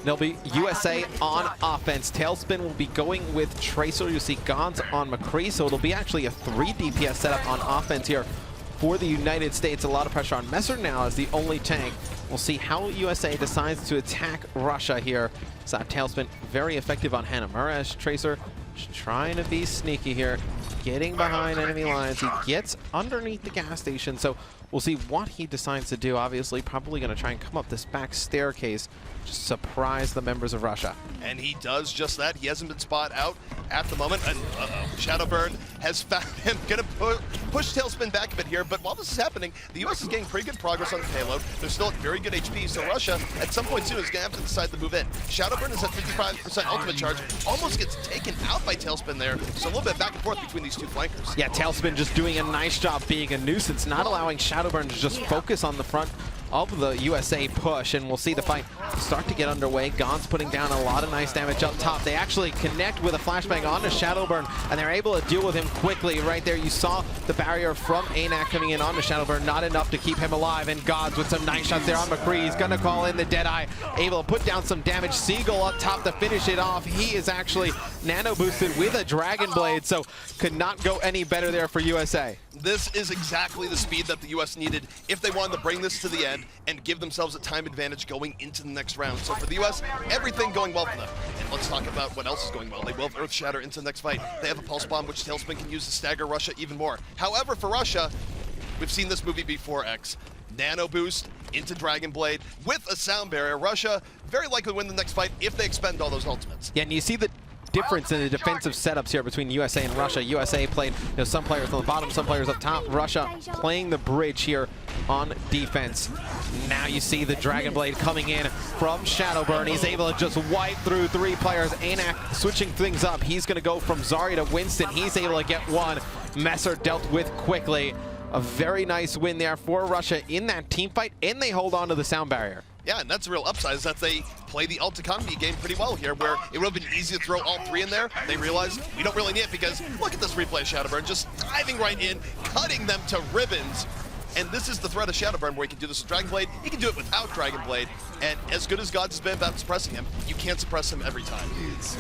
There'll be USA on offense. Tailspin will be going with Tracer. You see Gods on McCree, so it'll be actually a 3 DPS setup on offense here for the United States. A lot of pressure on Messer now as the only tank. We'll see how USA decides to attack Russia here. So Tailspin very effective on Hanamura as Tracer, just trying to be sneaky here. getting behind enemy lines. He gets underneath the gas station, so we'll see what he decides to do. Obviously, probably going to try and come up this back staircase, just surprise the members of Russia. And he does just that. He hasn't been spot out at the moment. And Shadowburn has found him. Gonna push Tailspin back a bit here. But while this is happening, the US is getting pretty good progress on the payload. They're still at very good HP. So Russia, at some point soon, is gonna have to decide to move in. Shadowburn is at 55% ultimate charge. Almost gets taken out by Tailspin there. So a little bit back and forth between these two flankers. Yeah, Tailspin just doing a nice job being a nuisance, not allowing Shadowburn to just focus on the front of the USA push, and we'll see the fight start to get underway. Gon's putting down a lot of nice damage up top. They actually connect with a flashbang onto Shadowburn, and they're able to deal with him quickly. Right there, you saw the barrier from ANAC coming in onto Shadowburn, not enough to keep him alive, and Gods with some nice shots there on McCree. He's gonna call in the Deadeye, able to put down some damage. Seagull up top to finish it off. He is actually nano boosted with a Dragon Blade, so could not go any better there for USA. This is exactly the speed that the US needed if they wanted to bring this to the end and give themselves a time advantage going into the next round. So for the US, everything going well for them. And let's talk about what else is going well. They will have Earth Shatter into the next fight. They have a Pulse Bomb, which Tailspin can use to stagger Russia even more. However, for Russia, we've seen this movie before, X. Nano boost into Dragon Blade with a sound barrier. Russia very likely win the next fight if they expend all those ultimates. Yeah, and you see the difference in the defensive setups here between USA and Russia. USA played some players on the bottom, some players up top. Russia playing the bridge here on defense. Now you see the Dragon Blade coming in from Shadowburn. He's able to just wipe through 3 players. ANAC switching things up. He's going to go from Zarya to Winston. He's able to get one. Messer dealt with quickly. A very nice win there for Russia in that team fight, and they hold on to the sound barrier. Yeah, and that's a real upside, is that they play the ult economy game pretty well here, where it would have been easy to throw all 3 in there. They realized we don't really need it, because look at this replay of Shadowburn, just diving right in, cutting them to ribbons. And this is the threat of Shadowburn, where he can do this with Dragon Blade. He can do it without Dragon Blade. And as good as Gods has been about suppressing him, you can't suppress him every time.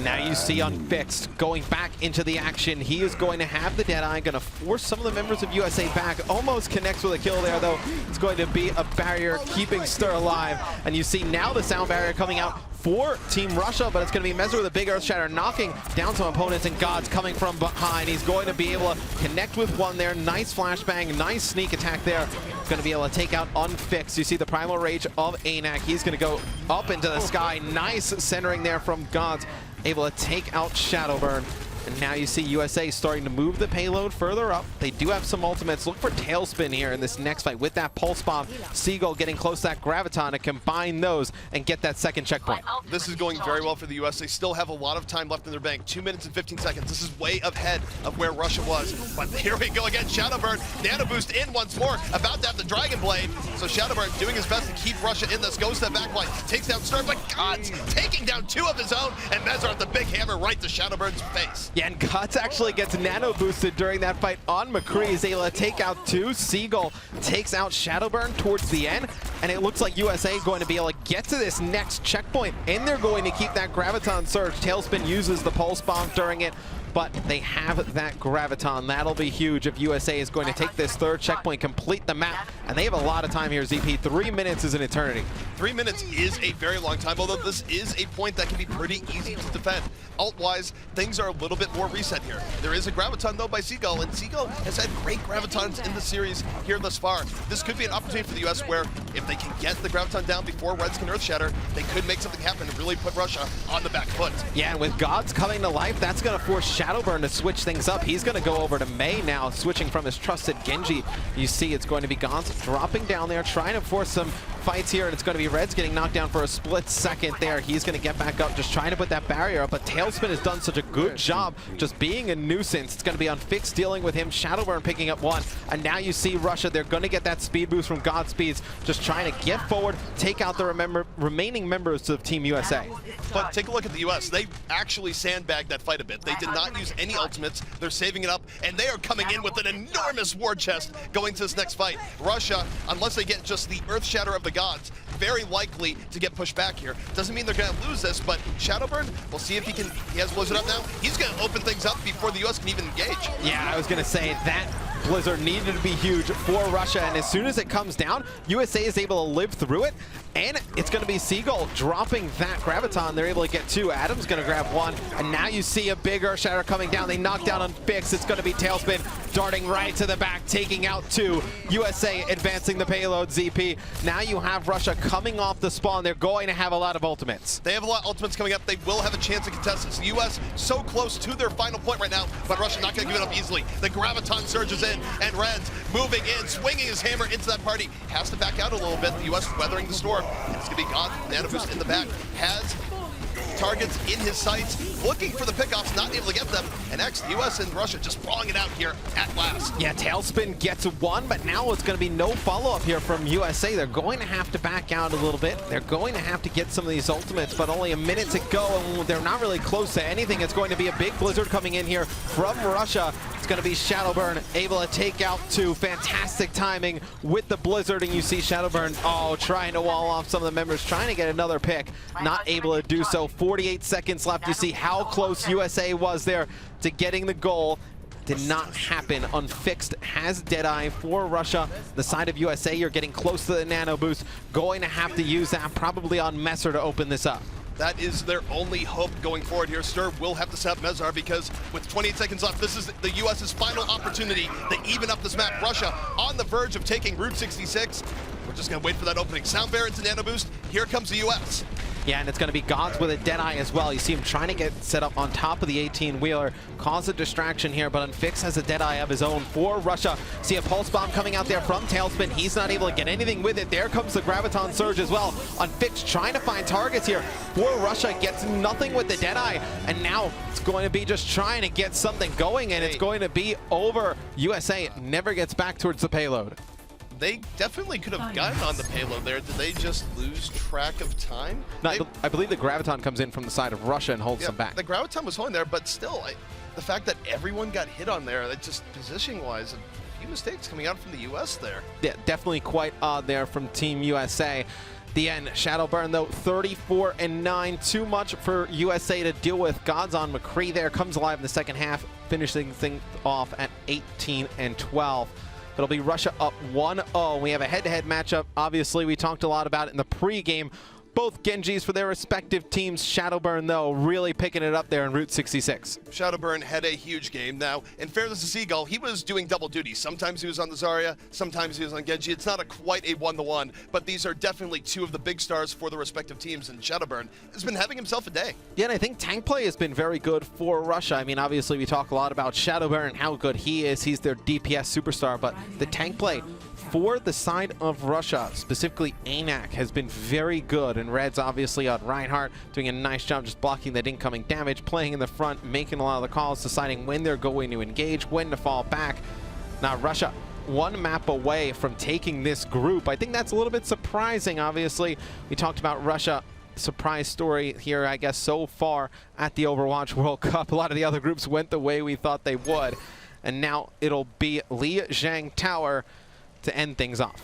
Now you see Unfixed going back into the action. He is going to have the Deadeye, going to force some of the members of USA back. Almost connects with a kill there, though. It's going to be a barrier keeping Stir alive. And you see now the sound barrier coming out for Team Russia, but it's going to be Messer with a big Earth Shatter, knocking down some opponents, and Gods coming from behind. He's going to be able to connect with one there. Nice flashbang, nice sneak attack there. Going to be able to take out Unfixed. You see the Primal Rage of ANAC. He's going to go up into the sky. Nice centering there from Gods. Able to take out Shadowburn. And now you see USA starting to move the payload further up. They do have some ultimates. Look for Tailspin here in this next fight with that Pulse Bomb. Seagull getting close to that Graviton to combine those and get that second checkpoint. This is going very well for the US. They still have a lot of time left in their bank. 2 minutes and 15 seconds. This is way ahead of where Russia was. But here we go again. Shadowburn, Nano Boost in once more. About to have the Dragon Blade. So Shadowburn doing his best to keep Russia in this. Goes to that backline. Takes down Stern, but Gods taking down 2 of his own. And Mezar with the big hammer right to Shadowburn's face. Yeah, and Guts actually gets nano boosted during that fight on McCree. He's able to take out 2. Seagull takes out Shadowburn towards the end, and it looks like USA is going to be able to get to this next checkpoint, and they're going to keep that Graviton surge. Tailspin uses the Pulse Bomb during it, but they have that Graviton. That'll be huge if USA is going to take this 3rd checkpoint, complete the map, and they have a lot of time here, ZP. 3 minutes is an eternity. 3 minutes is a very long time, although this is a point that can be pretty easy to defend. Ult-wise, things are a little bit more reset here. There is a Graviton, though, by Seagull, and Seagull has had great Gravitons in the series here thus far. This could be an opportunity for the US where, if they can get the Graviton down before Reds can Earth Shatter, they could make something happen and really put Russia on the back foot. Yeah, and with Gods coming to life, that's going to force Shadowburn to switch things up. He's going to go over to Mei now, switching from his trusted Genji. You see it's going to be Gods dropping down there, trying to force some fights here, and it's going to be Reds getting knocked down for a split second there. He's going to get back up, just trying to put that barrier up, but Tailspin has done such a good job just being a nuisance. It's going to be Unfixed dealing with him, Shadowburn picking up 1, and now you see Russia, they're going to get that speed boost from Godspeeds, just trying to get forward, take out the remaining members of Team USA. But take a look at the US. They actually sandbagged that fight a bit. They did not use any ultimates. They're saving it up, and they are coming in with an enormous war chest going to this next fight. Russia, unless they get just the Earth Shatter of the Gods, very likely to get pushed back here. Doesn't mean they're going to lose this, but Shadowburn, we'll see if he has blows it up now. He's going to open things up before the US can even engage. Yeah, I was going to say that blizzard needed to be huge for Russia, and as soon as it comes down, USA is able to live through it, and it's going to be Seagull dropping that Graviton. They're able to get 2. Adam's going to grab 1, and now you see a big Earth Shatter coming down. They knock down on Fix. It's going to be Tailspin darting right to the back, taking out 2. USA advancing the payload, ZP. Now you have Russia coming off the spawn. They're going to have a lot of ultimates. They have a lot of ultimates coming up. They will have a chance to contest this. The U.S. so close to their final point right now, but Russia not going to give it up easily. The Graviton surges in, and Reds moving in, swinging his hammer into that party. Has to back out a little bit. The U.S. weathering the storm. And it's going to be God. Nano Boost in the back. Has targets in his sights, looking for the pickoffs, not able to get them. And next, the U.S. and Russia just brawling it out here at last. Yeah, Tailspin gets 1, but now it's going to be no follow-up here from USA. They're going to have to back out a little bit. They're going to have to get some of these ultimates, but only a minute to go, and they're not really close to anything. It's going to be a big blizzard coming in here from Russia. It's going to be Shadowburn able to take out 2. Fantastic timing with the blizzard, and you see Shadowburn, trying to wall off some of the members, trying to get another pick. Not able to do so. 48 seconds left. You see how close USA was there to getting the goal. Did not happen. Unfixed has Deadeye for Russia. The side of USA, you're getting close to the nano boost. Going to have to use that probably on Messer to open this up. That is their only hope going forward here. Stir will have to set up Mezar because with 28 seconds left, this is the U.S.'s final opportunity to even up this map. Russia on the verge of taking Route 66. We're just going to wait for that opening. Sound Baron's a nano boost. Here comes the U.S. Yeah, and it's going to be Gods with a Deadeye as well. You see him trying to get set up on top of the 18-wheeler, cause a distraction here, but Unfix has a Deadeye of his own for Russia. See a Pulse Bomb coming out there from Tailspin. He's not able to get anything with it. There comes the Graviton Surge as well. Unfix trying to find targets here for Russia. Gets nothing with the Deadeye, and now it's going to be just trying to get something going, and it's going to be over. USA never gets back towards the payload. They definitely could have gotten on the payload there. Did they just lose track of time? No, I believe the Graviton comes in from the side of Russia and holds them back. The Graviton was holding there, but still, the fact that everyone got hit on there, that just positioning-wise, a few mistakes coming out from the U.S. there. Yeah, definitely quite odd there from Team USA. The end, Shadowburn though, 34-9, too much for USA to deal with. Gods on McCree there, comes alive in the second half, finishing things off at 18-12. It'll be Russia up 1-0. We have a head-to-head matchup. Obviously, we talked a lot about it in the pregame. Both Genjis for their respective teams. Shadowburn, though, really picking it up there in Route 66. Shadowburn had a huge game. Now, in fairness to Seagull, he was doing double duty. Sometimes he was on the Zarya, sometimes he was on Genji. It's not quite a one-to-one, but these are definitely two of the big stars for the respective teams, and Shadowburn has been having himself a day. Yeah, and I think tank play has been very good for Russia. I mean, obviously, we talk a lot about Shadowburn and how good he is. He's their DPS superstar, but the tank play for the side of Russia, specifically ANAC, has been very good, and Red's obviously on Reinhardt doing a nice job just blocking that incoming damage, playing in the front, making a lot of the calls, deciding when they're going to engage, when to fall back. Now Russia, one map away from taking this group. I think that's a little bit surprising, obviously. We talked about Russia. Surprise story here, I guess, so far at the Overwatch World Cup. A lot of the other groups went the way we thought they would, and now it'll be Lijiang Tower to end things off.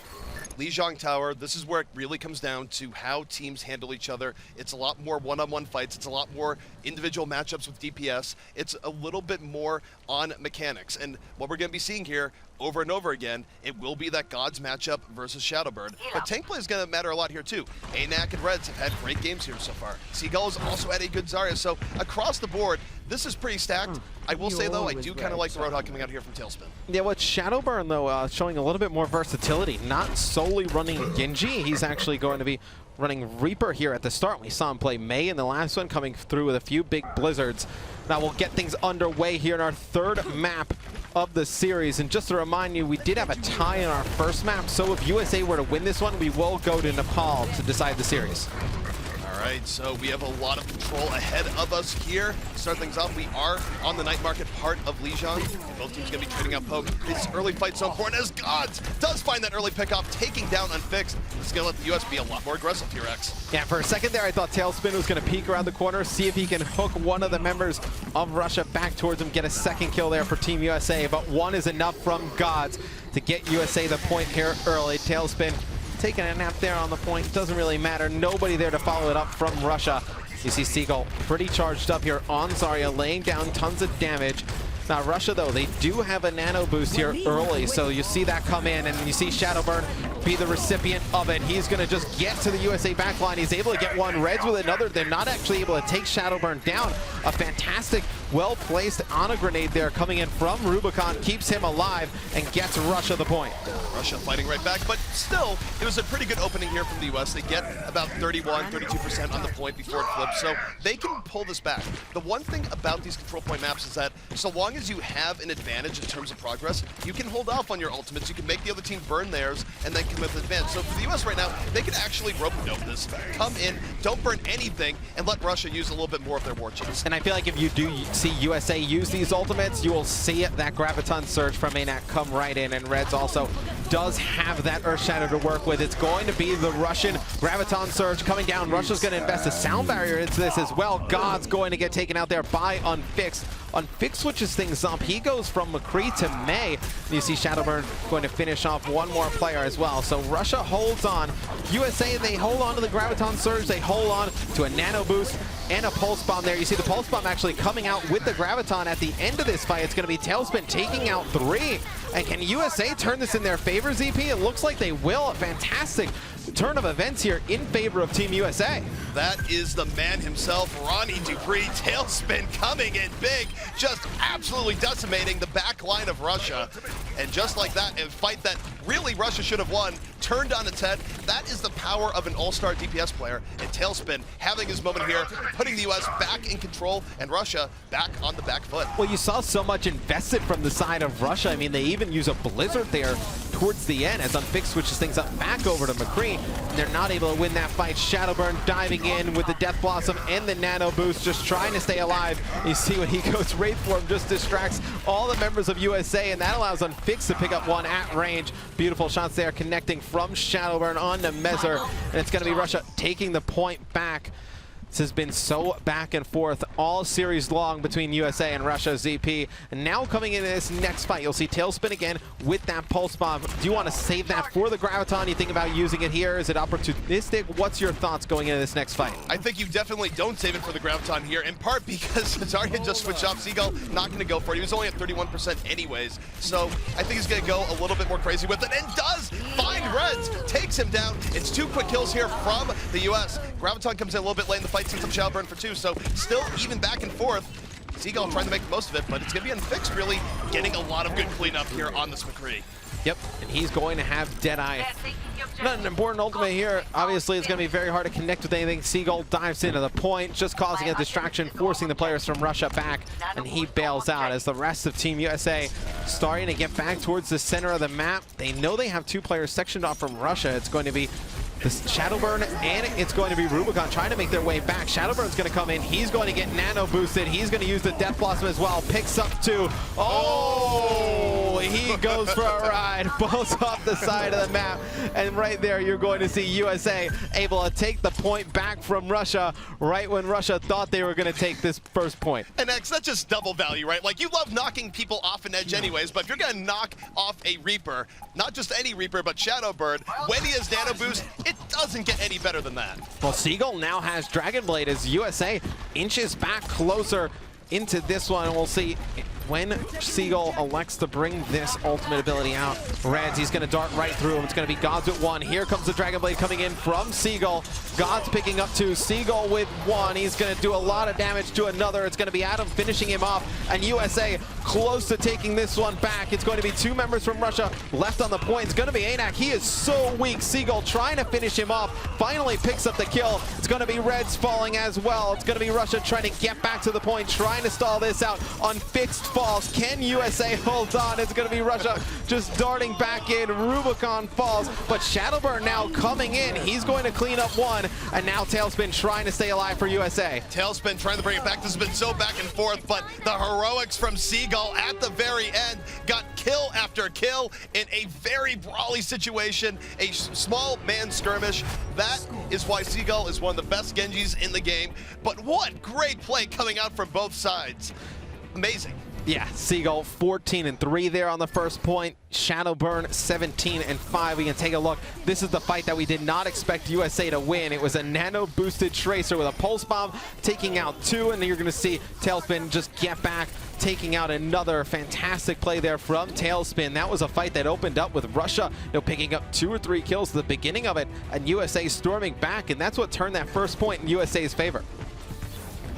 Lijiang Tower, this is where it really comes down to how teams handle each other. It's a lot more one-on-one fights. It's a lot more individual matchups with DPS. It's a little bit more on mechanics. And what we're going to be seeing here over and over again, it will be that Gods matchup versus Shadowburn. But tank play is going to matter a lot here too. ANAC and Reds have had great games here so far. Seagull has also had a good Zarya. So across the board, this is pretty stacked. I will say though, I do kind of like the Roadhog coming out here from Tailspin. Yeah, with Shadowburn though, showing a little bit more versatility. Not solely running Genji, he's actually going to be running Reaper here at the start. We saw him play Mei in the last one, coming through with a few big blizzards. Now we'll get things underway here in our third map of the series. And just to remind you, we did have a tie in our first map, so if USA were to win this one, we will go to Nepal to decide the series. All right, so we have a lot of control ahead of us here. To start things off, we are on the night market part of Lijiang. Both teams going to be trading out poke. This early fight's so important as Gods does find that early pickoff, taking down Unfixed. This is going to let the U.S. be a lot more aggressive here, X. Yeah, for a second there, I thought Tailspin was going to peek around the corner, see if he can hook one of the members of Russia back towards him, get a second kill there for Team USA, but one is enough from Gods to get USA the point here early. Tailspin taking a nap there on the point, doesn't really matter. Nobody there to follow it up from Russia. You see Seagull pretty charged up here on Zarya, laying down tons of damage. Now Russia, though, they do have a nano boost here early, so you see that come in, and you see Shadowburn be the recipient of it. He's going to just get to the USA backline. He's able to get one. Reds with another. They're not actually able to take Shadowburn down. A fantastic, well-placed Ana grenade there coming in from Rubicon, keeps him alive, and gets Russia the point. Russia fighting right back, but still, it was a pretty good opening here from the US. They get about 31, 32% on the point before it flips, so they can pull this back. The one thing about these control point maps is that so long as you have an advantage in terms of progress, you can hold off on your ultimates. You can make the other team burn theirs and then come with advantage. So for the US right now, they can actually rope-dope this, come in, don't burn anything, and let Russia use a little bit more of their war chips. And I feel like if you do see USA use these ultimates, you will see it, that Graviton Surge from ANAC come right in, and Reds also does have that Earth Shadow to work with. It's going to be the Russian Graviton Surge coming down. Russia's going to invest a sound barrier into this as well. God's going to get taken out there by Unfixed. Unfixed switches things up. He goes from McCree to May. And you see Shadowburn going to finish off one more player as well. So Russia holds on. USA, they hold on to the Graviton Surge. They hold on to a Nano Boost and a Pulse Bomb there. You see the Pulse Bomb actually coming out with the Graviton at the end of this fight. It's going to be Tailspin taking out 3. And can USA turn this in their favor, ZP? It looks like they will. A fantastic turn of events here in favor of Team USA. That is the man himself, Ronnie Dupree. Tailspin coming in big, just absolutely decimating the back line of Russia. And just like that, a fight that really Russia should have won, turned on its head. That is the power of an all-star DPS player. And Tailspin having his moment here, putting the US back in control and Russia back on the back foot. Well, you saw so much invested from the side of Russia. I mean, they even use a Blizzard there towards the end as Unfixed switches things up back over to McCree. They're not able to win that fight. Shadowburn diving in with the Death Blossom and the Nano Boost, just trying to stay alive. You see when he goes Wraith Form, just distracts all the members of USA, and that allows Unfixed to pick up one at range. Beautiful shots there connecting from Shadowburn onto Mezzer, and it's going to be Russia taking the point back. This has been so back and forth all series long between USA and Russia, ZP. And now coming into this next fight, you'll see Tailspin again with that Pulse Bomb. Do you want to save that for the Graviton? You think about using it here? Is it opportunistic? What's your thoughts going into this next fight? I think you definitely don't save it for the Graviton here, in part because Zarya just switched off. Seagull not going to go for it. He was only at 31% anyways. So I think he's going to go a little bit more crazy with it, and does find Reds, takes him down. It's 2 quick kills here from the US. Graviton comes in a little bit late in the fight, sees some Shadowburn for 2, so still even back and forth. Seagull trying to make the most of it, but it's going to be Unfixed really getting a lot of good cleanup here on this McCree. Yep, and he's going to have Deadeye. Not an important ultimate here. Obviously, it's going to be very hard to connect with anything. Seagull dives into the point, just causing a distraction, forcing the players from Russia back, and he bails out as the rest of Team USA starting to get back towards the center of the map. They know they have 2 players sectioned off from Russia. It's going to be the Shadowburn, and it's going to be Rubicon trying to make their way back. Shadowburn's going to come in. He's going to get Nano boosted. He's going to use the Death Blossom as well. Picks up 2. Oh, he goes for a ride. Balls off the side of the map. And right there, you're going to see USA able to take the point back from Russia right when Russia thought they were going to take this first point. And X, that's just double value, right? Like, you love knocking people off an edge anyways, but if you're going to knock off a Reaper, not just any Reaper, but Shadowbird, when he has Nano Boost, it doesn't get any better than that. Well, Seagull now has Dragon Blade as USA inches back closer into this one, and we'll see when Seagull elects to bring this ultimate ability out. Reds, he's going to dart right through him. It's going to be Gods with 1. Here comes the Dragon Blade coming in from Seagull. Gods picking up 2. Seagull with 1. He's going to do a lot of damage to another. It's going to be Adam finishing him off, and USA close to taking this one back. It's going to be 2 members from Russia left on the point. It's going to be ANAC. He is so weak. Seagull trying to finish him off. Finally picks up the kill. It's going to be Reds falling as well. It's going to be Russia trying to get back to the point, trying to stall this out. Unfixed falls. Can USA hold on? It's going to be Russia just darting back in. Rubicon falls, but Shadowburn now coming in. He's going to clean up 1, and now Tailspin trying to stay alive for USA. Tailspin trying to bring it back. This has been so back and forth, but the heroics from Seagull at the very end got kill after kill in a very brawly situation, a small man skirmish. That is why Seagull is one of the best Genjis in the game, but what great play coming out from both sides. amazing. Yeah, Seagull 14-3 there on the first point. Shadowburn 17-5. We can take a look. This is the fight that we did not expect USA to win. It was a nano-boosted Tracer with a pulse bomb taking out 2, and then you're going to see Tailspin just get back, taking out another fantastic play there from Tailspin. That was a fight that opened up with Russia, picking up 2 or 3 kills at the beginning of it, and USA storming back, and that's what turned that first point in USA's favor.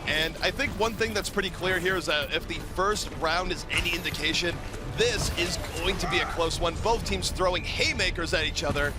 And I think one thing that's pretty clear here is that if the first round is any indication, this is going to be a close one. Both teams throwing haymakers at each other.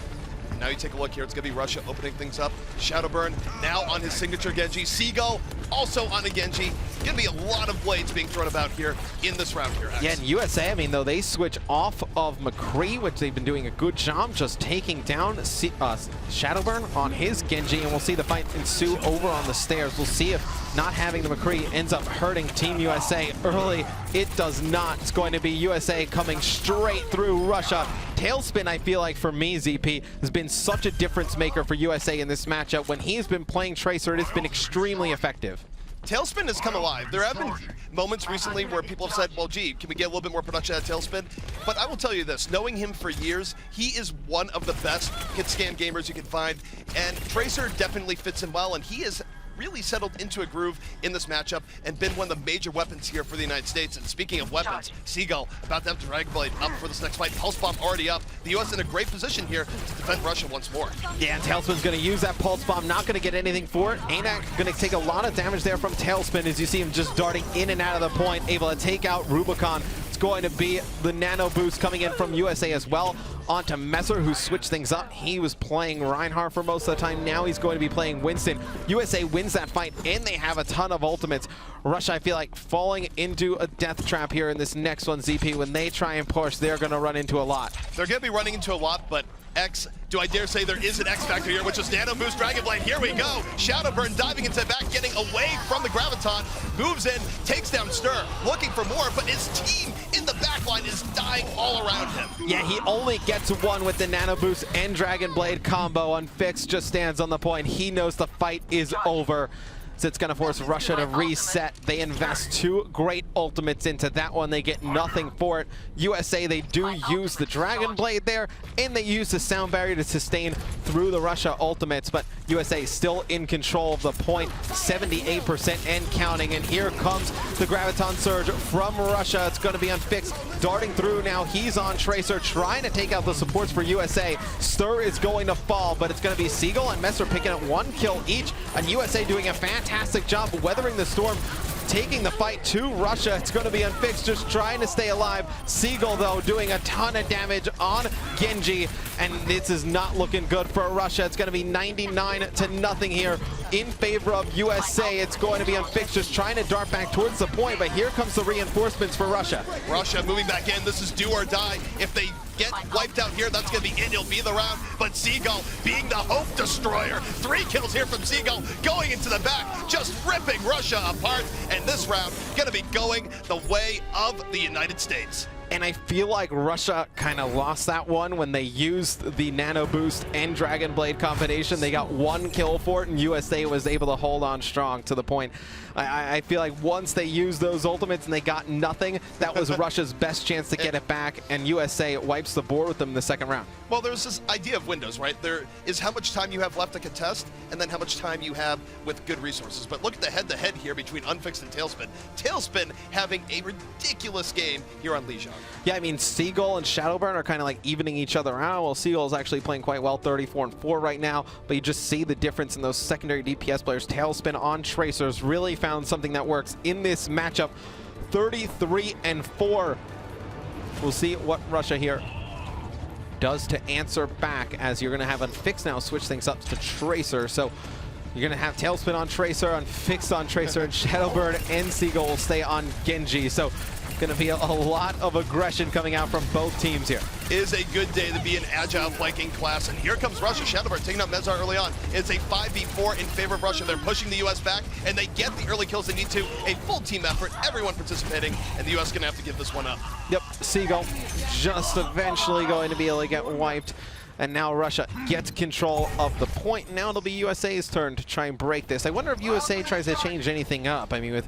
Now you take a look here, it's going to be Russia opening things up. Shadowburn now on his signature Genji. Seagull also on a Genji. Going to be a lot of blades being thrown about here in this round here, X. Yeah, and USA, I mean, though, they switch off of McCree, which they've been doing a good job just taking down Shadowburn on his Genji, and we'll see the fight ensue over on the stairs. We'll see if not having the McCree ends up hurting Team USA early. It does not. It's going to be USA coming straight through Russia. Tailspin, I feel like, for me, ZP, has been such a difference maker for USA in this matchup. When he's been playing Tracer, it has been extremely effective. Tailspin has come alive. There have been moments recently where people have said, well, gee, can we get a little bit more production out of Tailspin? But I will tell you this, knowing him for years, he is one of the best hit scan gamers you can find, and Tracer definitely fits him well, and he is really settled into a groove in this matchup and been one of the major weapons here for the United States. And speaking of weapons, Seagull about to have Dragon Blade up for this next fight. Pulse Bomb already up. The U.S. in a great position here to defend Russia once more. Yeah, and Tailspin's going to use that Pulse Bomb, not going to get anything for it. ANAC going to take a lot of damage there from Tailspin as you see him just darting in and out of the point, able to take out Rubicon. It's going to be the nano boost coming in from USA as well. Onto Messer, who switched things up. He was playing Reinhardt for most of the time. Now he's going to be playing Winston. USA wins that fight, and they have a ton of ultimates. Russia, I feel like, falling into a death trap here in this next one, ZP. When they try and push, they're going to run into a lot. They're going to be running into a lot, but X, do I dare say there is an X factor here, which is Nano Boost Dragon Blade. Here we go. Shadowburn diving into the back, getting away from the Graviton, moves in, takes down Stir, looking for more, but his team in the backline is dying all around him. Yeah, he only gets one with the Nano Boost and Dragon Blade combo. Unfixed just stands on the point. He knows the fight is over. So it's going to force Russia to reset. They invest 2 great ultimates into that one. They get nothing for it. USA, they do use the Dragon Blade there, and they use the sound barrier to sustain through the Russia ultimates, but USA still in control of the point, 78% and counting. And here comes the Graviton Surge from Russia. It's going to be Unfixed, darting through now. He's on Tracer, trying to take out the supports for USA. Stir is going to fall, but it's going to be Seagull and Messer picking up 1 kill each, and USA doing a fantastic job weathering the storm, taking the fight to Russia. It's going to be Unfixed, just trying to stay alive. Seagull, though, doing a ton of damage on Genji, and this is not looking good for Russia. It's going to be 99-0 here in favor of USA. It's going to be Unfixed, just trying to dart back towards the point, but here comes the reinforcements for Russia. Russia moving back in. This is do or die. If they get wiped out here, that's going to be in. It'll be the round. But Seagull being the Hope Destroyer. 3 kills here from Seagull, going into the back, just ripping Russia apart. And this round going to be going the way of the United States. And I feel like Russia kind of lost that one when they used the Nano Boost and Dragon Blade combination. They got 1 kill for it, and USA was able to hold on strong to the point. I feel like once they used those ultimates and they got nothing, that was Russia's best chance to get it back, and USA wipes the board with them in the second round. Well, there's this idea of windows, right? There is how much time you have left to contest, and then how much time you have with good resources. But look at the head-to-head here between Unfixed and Tailspin. Tailspin having a ridiculous game here on Lijiang. Yeah, I mean, Seagull and Shadowburn are kind of like evening each other out. Well, Seagull is actually playing quite well, 34-4 right now, but you just see the difference in those secondary DPS players. Tailspin on Tracers really found something that works in this matchup. 33-4. We'll see what Russia here does to answer back, as you're going to have Unfixed now switch things up to Tracer. So you're going to have Tailspin on Tracer, Unfixed on Tracer, and Shadowburn and Seagull will stay on Genji. So going to be a lot of aggression coming out from both teams here. It is a good day to be an agile flanking class, and here comes Russia. Shadowburn taking out Mezar early on. It's a 5v4 in favor of Russia. They're pushing the U.S. back, and they get the early kills they need to. A full team effort, everyone participating, and the U.S. going to have to give this one up. Yep, Seagull just eventually going to be able to get wiped. And now Russia gets control of the point. Now it'll be USA's turn to try and break this. I wonder if USA tries to change anything up. I mean, with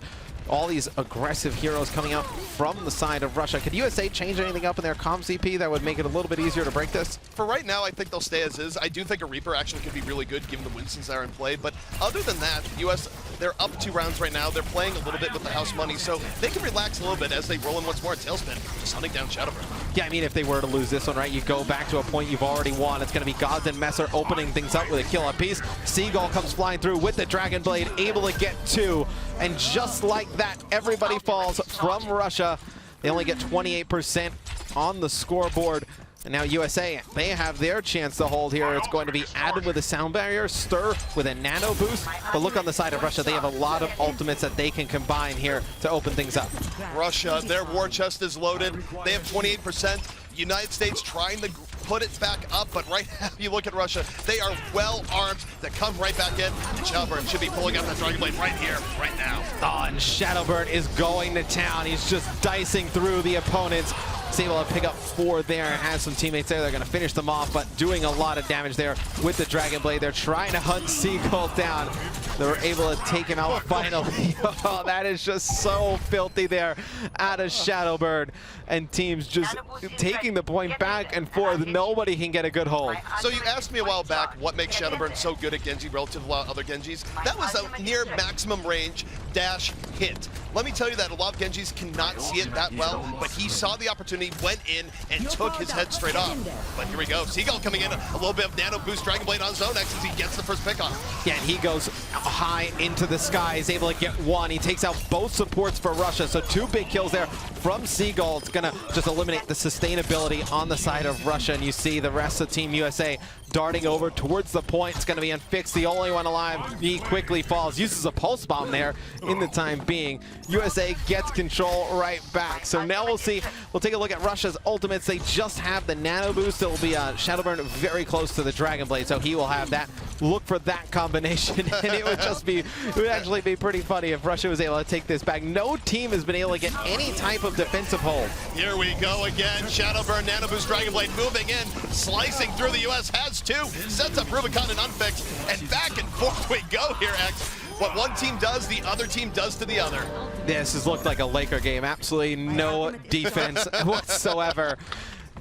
all these aggressive heroes coming out from the side of Russia. Could USA change anything up in their comms CP that would make it a little bit easier to break this? For right now, I think they'll stay as is. I do think a Reaper actually could be really good given the Winstons that are in play, but other than that, US, they're up 2 rounds right now. They're playing a little bit with the house money, so they can relax a little bit as they roll in once more. Tailspin, just hunting down Shadowburn. Yeah, I mean, if they were to lose this one, right, you go back to a point you've already won. It's going to be Gods and Messer opening things up with a kill apiece. Seagull comes flying through with the Dragon Blade, able to get 2. And just like that, everybody falls from Russia. They only get 28% on the scoreboard. And now USA, they have their chance to hold here. It's going to be Adam with a sound barrier, Stir with a nano boost. But look on the side of Russia, they have a lot of ultimates that they can combine here to open things up. Russia, their war chest is loaded. They have 28%. United States trying to put it back up, but right now you look at Russia, they are well armed to come right back in. And Shadowburn should be pulling out that Dragon Blade right here, right now. Oh, and Shadowburn is going to town. He's just dicing through the opponents. He's able to pick up 4 there and has some teammates there. They're going to finish them off, but doing a lot of damage there with the Dragon Blade. They're trying to hunt Seagull down. They were able to take him out finally. Oh, that is just so filthy there out of Shadowburn. And teams just taking the point back and forth. Nobody can get a good hold. So you asked me a while back what makes Shadowburn so good at Genji relative to a lot of other Genjis. That was a near maximum range dash hit. Let me tell you that a lot of Genjis cannot see it that well, but he saw the opportunity, went in, and took his head straight off. But here we go. Seagull coming in, a little bit of nano boost Dragon Blade on zone X as he gets the first pick on. Yeah, and he goes high into the sky. He's able to get 1. He takes out both supports for Russia, so 2 big kills there from Seagull. It's going to just eliminate the sustainability on the side of Russia, and you see the rest of Team USA darting over towards the point. It's going to be Unfixed, the only one alive. He quickly falls, uses a pulse bomb there in the time being. USA gets control right back. So now we'll see. We'll take a look at Russia's ultimates. They just have the nano boost. It will be Shadowburn very close to the Dragon Blade, so he will have that. Look for that combination, and it would just be, it would actually be pretty funny if Russia was able to take this back. No team has been able to get any type of defensive hold. Here we go again. Shadowburn, nano boost Dragon Blade moving in, slicing through the US, has 2, sets up Rubicon and Unfixed, and back and forth we go here, X. What one team does, the other team does to the other. This has looked like a Laker game. Absolutely no defense whatsoever.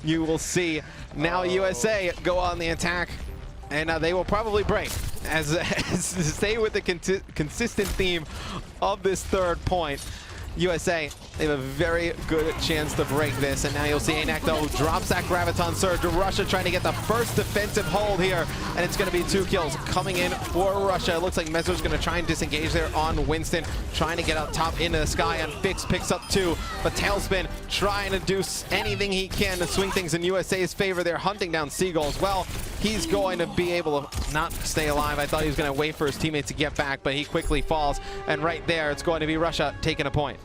You will see now USA go on the attack, and they will probably break. As stay with the consistent theme of this 3rd point. USA, they have a very good chance to break this, and now you'll see ANAC though drops that Graviton Surge. Russia trying to get the first defensive hold here, and it's going to be 2 kills coming in for Russia. It looks like Messer's going to try and disengage there on Winston, trying to get up top into the sky. Unfixed picks up 2, but Tailspin trying to do anything he can to swing things in USA's favor. They're hunting down Seagull as well. He's going to be able to not stay alive. I thought he was going to wait for his teammate to get back, but he quickly falls, and right there it's going to be Russia taking a point.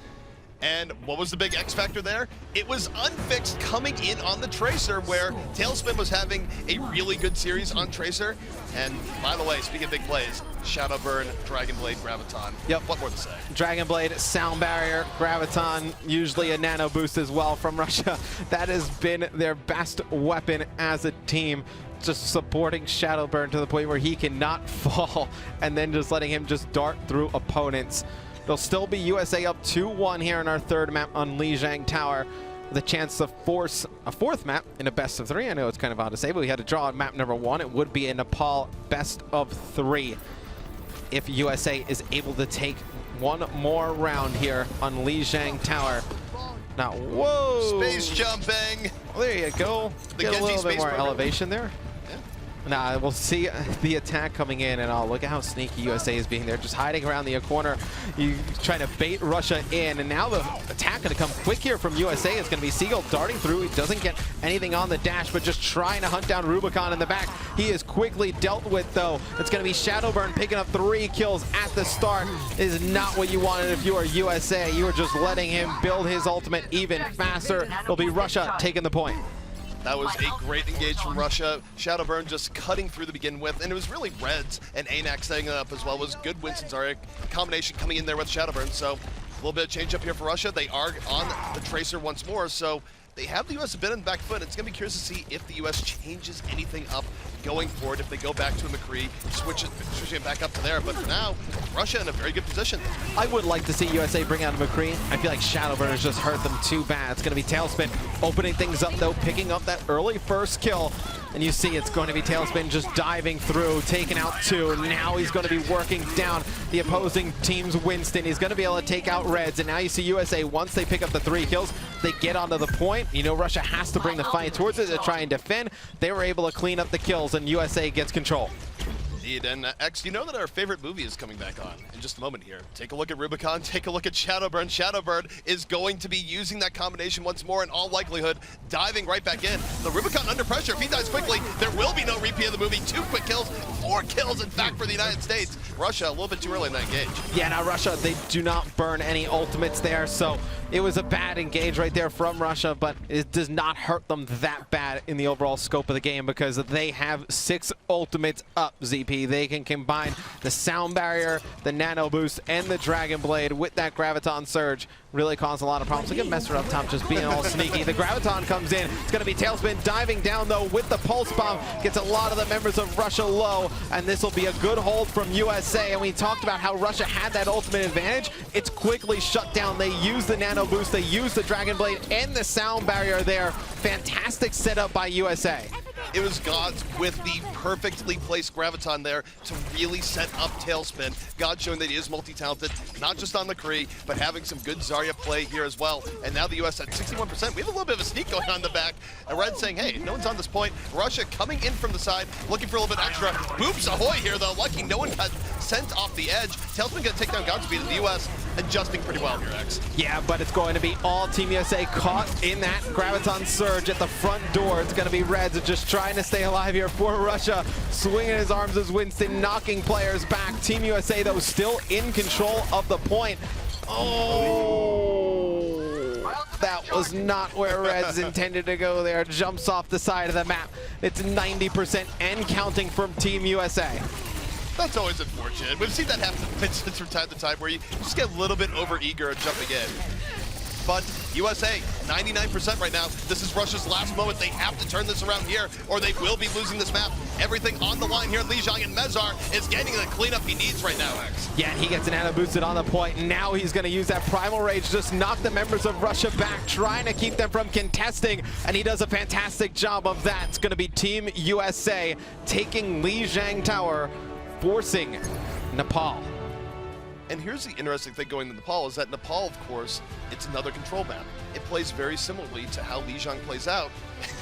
And what was the big X factor there? It was Unfixed coming in on the Tracer, where Tailspin was having a really good series on Tracer. And by the way, speaking of big plays, Shadowburn, Dragon Blade, Graviton. Yep. What more to say? Dragon Blade, Sound Barrier, Graviton, usually a nano boost as well from Russia. That has been their best weapon as a team. Just supporting Shadowburn to the point where he cannot fall, and then just letting him just dart through opponents. There'll still be USA up 2-1 here in our 3rd map on Lijiang Tower, with a chance to force a 4th map in a best of 3. I know it's kind of odd to say, but we had to draw on map number 1. It would be a Nepal best of 3 if USA is able to take 1 more round here on Lijiang Tower. Now, whoa! Space jumping! Well, there you go. Get a little bit more elevation there. Now we'll see the attack coming in, and look at how sneaky USA is being there, just hiding around the corner. You trying to bait Russia in, and now the attack going to come quick here from USA. It's going to be Seagull darting through. He doesn't get anything on the dash, but just trying to hunt down Rubicon in the back. He is quickly dealt with, though. It's going to be Shadowburn picking up 3 kills at the start. It is not what you wanted if you are USA. You were just letting him build his ultimate even faster. It'll be Russia taking the point. That was a great engage from Russia. Shadowburn just cutting through to begin with, and it was really Reds and ANAC setting it up as well. It was good Winston's combination coming in there with Shadowburn, so a little bit of change up here for Russia. They are on the Tracer once more, so they have the U.S. a bit on the back foot. It's going to be curious to see if the U.S. changes anything up going forward, if they go back to a McCree, switching it back up to there. But for now, Russia in a very good position. I would like to see USA bring out a McCree. I feel like Shadowburn has just hurt them too bad. It's going to be Tailspin opening things up, though, picking up that early first kill. And you see it's going to be Tailspin just diving through, taking out 2. Now he's going to be working down the opposing team's Winston. He's going to be able to take out Reds. And now you see USA, once they pick up the 3 kills, they get onto the point. You know, Russia has to bring the fight towards it to try and defend. They were able to clean up the kills, and USA gets control. Indeed, and X, you know that our favorite movie is coming back on in just a moment here. Take a look at Rubicon, take a look at Shadowburn. Shadowburn is going to be using that combination once more, in all likelihood, diving right back in. The Rubicon under pressure, if he dies quickly, there will be no repeat of the movie. 2 quick kills, 4 kills, in fact, for the United States. Russia, a little bit too early in that engage. Yeah, now Russia, they do not burn any ultimates there, so it was a bad engage right there from Russia, but it does not hurt them that bad in the overall scope of the game because they have 6 ultimates up, ZP. They can combine the sound barrier, the nano boost, and the Dragon Blade with that Graviton Surge. Really cause a lot of problems. They can mess her up top, just being all sneaky. The Graviton comes in. It's going to be Tailspin diving down, though, with the Pulse Bomb. Gets a lot of the members of Russia low, and this will be a good hold from USA. And we talked about how Russia had that ultimate advantage. It's quickly shut down. They use the nano boost. They use the Dragon Blade and the sound barrier there. Fantastic setup by USA. It was Gods with the perfectly placed Graviton there to really set up Tailspin. God showing that he is multi-talented, not just on McCree, but having some good Zarya play here as well. And now the U.S. at 61%. We have a little bit of a sneak going on in the back. And Red saying, hey, no one's on this point. Russia coming in from the side, looking for a little bit extra. Boops ahoy here, though. Lucky no one got sent off the edge. Tailspin going to take down Godspeed, and the U.S. adjusting pretty well here, X. Yeah, but it's going to be all Team USA caught in that Graviton Surge at the front door. It's going to be Reds just trying to stay alive here for Russia. Swinging his arms as Winston, knocking players back. Team USA, though, still in control of the point. Oh, that was not where Reds intended to go there. Jumps off the side of the map. It's 90% and counting from Team USA. That's always unfortunate. We've seen that happen from time to time where you just get a little bit over-eager and jumping in. But USA, 99% right now. This is Russia's last moment. They have to turn this around here, or they will be losing this map. Everything on the line here. Lijiang and Mezar is getting the cleanup he needs right now, X. Yeah, he gets an nano boosted on the point. Now he's going to use that Primal Rage, just knock the members of Russia back, trying to keep them from contesting, and he does a fantastic job of that. It's going to be Team USA taking Lijiang Tower, forcing Nepal. And here's the interesting thing going to Nepal is that Nepal, of course, it's another control map. It plays very similarly to how Lijiang plays out.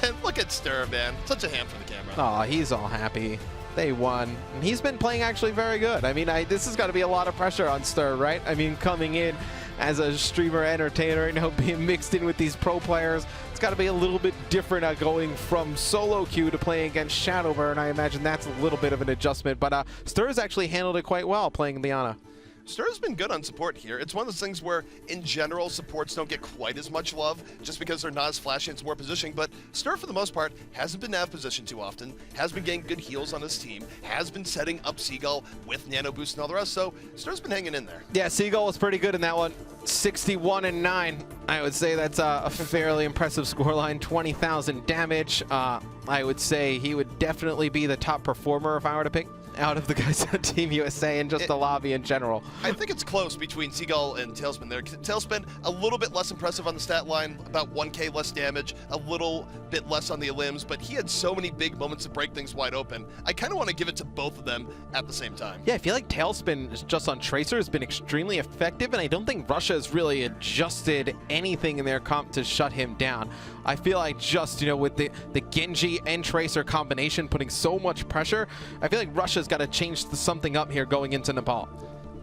And look at Stir, man. Such a hand for the camera. Oh, he's all happy. They won. And he's been playing actually very good. I mean, this has got to be a lot of pressure on Stir, right? I mean, coming in as a streamer entertainer, you know, being mixed in with these pro players, it's got to be a little bit different going from solo queue to playing against Shadowburn. I imagine that's a little bit of an adjustment. But Stir's actually handled it quite well playing Liana. Stir's been good on support here. It's one of those things where, in general, supports don't get quite as much love just because they're not as flashy and it's more positioning. But Stir, for the most part, hasn't been nav position too often, has been getting good heals on his team, has been setting up Seagull with nano boost and all the rest. So Stir's been hanging in there. Yeah, Seagull was pretty good in that one. 61-9. I would say that's a fairly impressive scoreline. 20,000 damage. I would say he would definitely be the top performer if I were to pick out of the guys on Team USA and just the lobby in general. I think it's close between Seagull and Tailspin there. Tailspin, a little bit less impressive on the stat line, about 1K less damage, a little bit less on the limbs, but he had so many big moments to break things wide open. I kind of want to give it to both of them at the same time. Yeah, I feel like Tailspin just on Tracer has been extremely effective, and I don't think Russia has really adjusted anything in their comp to shut him down. I feel like just, you know, with the Genji and Tracer combination putting so much pressure, I feel like Russia's got to change something up here going into Nepal.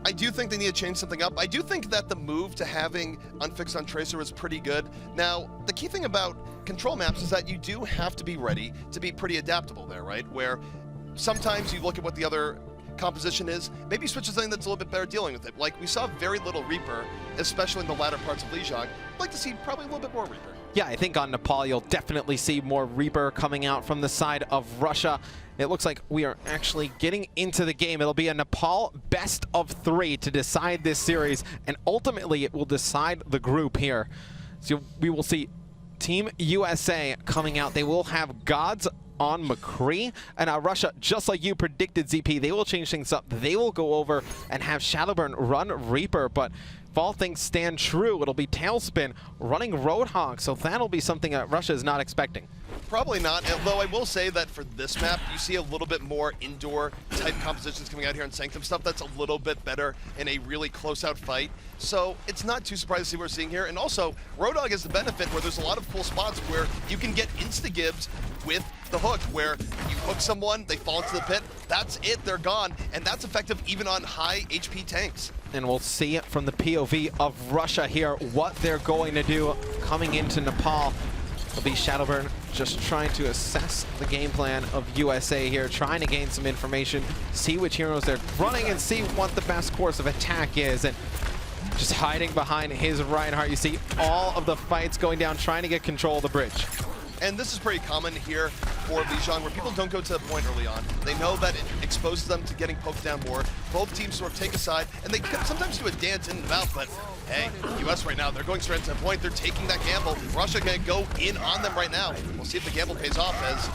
I do think they need to change something up. I do think that the move to having Unfixed on Tracer was pretty good. Now, the key thing about control maps is that you do have to be ready to be pretty adaptable there, right? Where sometimes you look at what the other composition is, maybe switch to something that's a little bit better dealing with it. Like, we saw very little Reaper, especially in the latter parts of Lijiang. I'd like to see probably a little bit more Reaper. Yeah, I think on Nepal, you'll definitely see more Reaper coming out from the side of Russia. It looks like we are actually getting into the game. It'll be a Nepal best of 3 to decide this series, and ultimately it will decide the group here. So we will see Team USA coming out. They will have Gods on McCree, and Russia, just like you predicted, ZP, they will change things up. They will go over and have Shadowburn run Reaper, but if all things stand true, it'll be Tailspin running Roadhog, so that'll be something that Russia is not expecting. Probably not, although I will say that for this map, you see a little bit more indoor type compositions coming out here in Sanctum, stuff that's a little bit better in a really close out fight. So it's not too surprising to see what we're seeing here. And also, Roadhog has the benefit where there's a lot of cool spots where you can get insta-gibs with the hook, where you hook someone, they fall into the pit, that's it, they're gone, and that's effective even on high HP tanks. And we'll see it from the POV of Russia here, what they're going to do coming into Nepal. It'll be Shadowburn just trying to assess the game plan of USA here, trying to gain some information, see which heroes they're running, and see what the best course of attack is. And just hiding behind his Reinhardt, you see all of the fights going down, trying to get control of the bridge. And this is pretty common here for Lijiang, where people don't go to the point early on. They know that it exposes them to getting poked down more. Both teams sort of take a side, and they sometimes do a dance in and out, but hey, US right now, they're going straight to the point. They're taking that gamble. Russia can go in on them right now. We'll see if the gamble pays off as,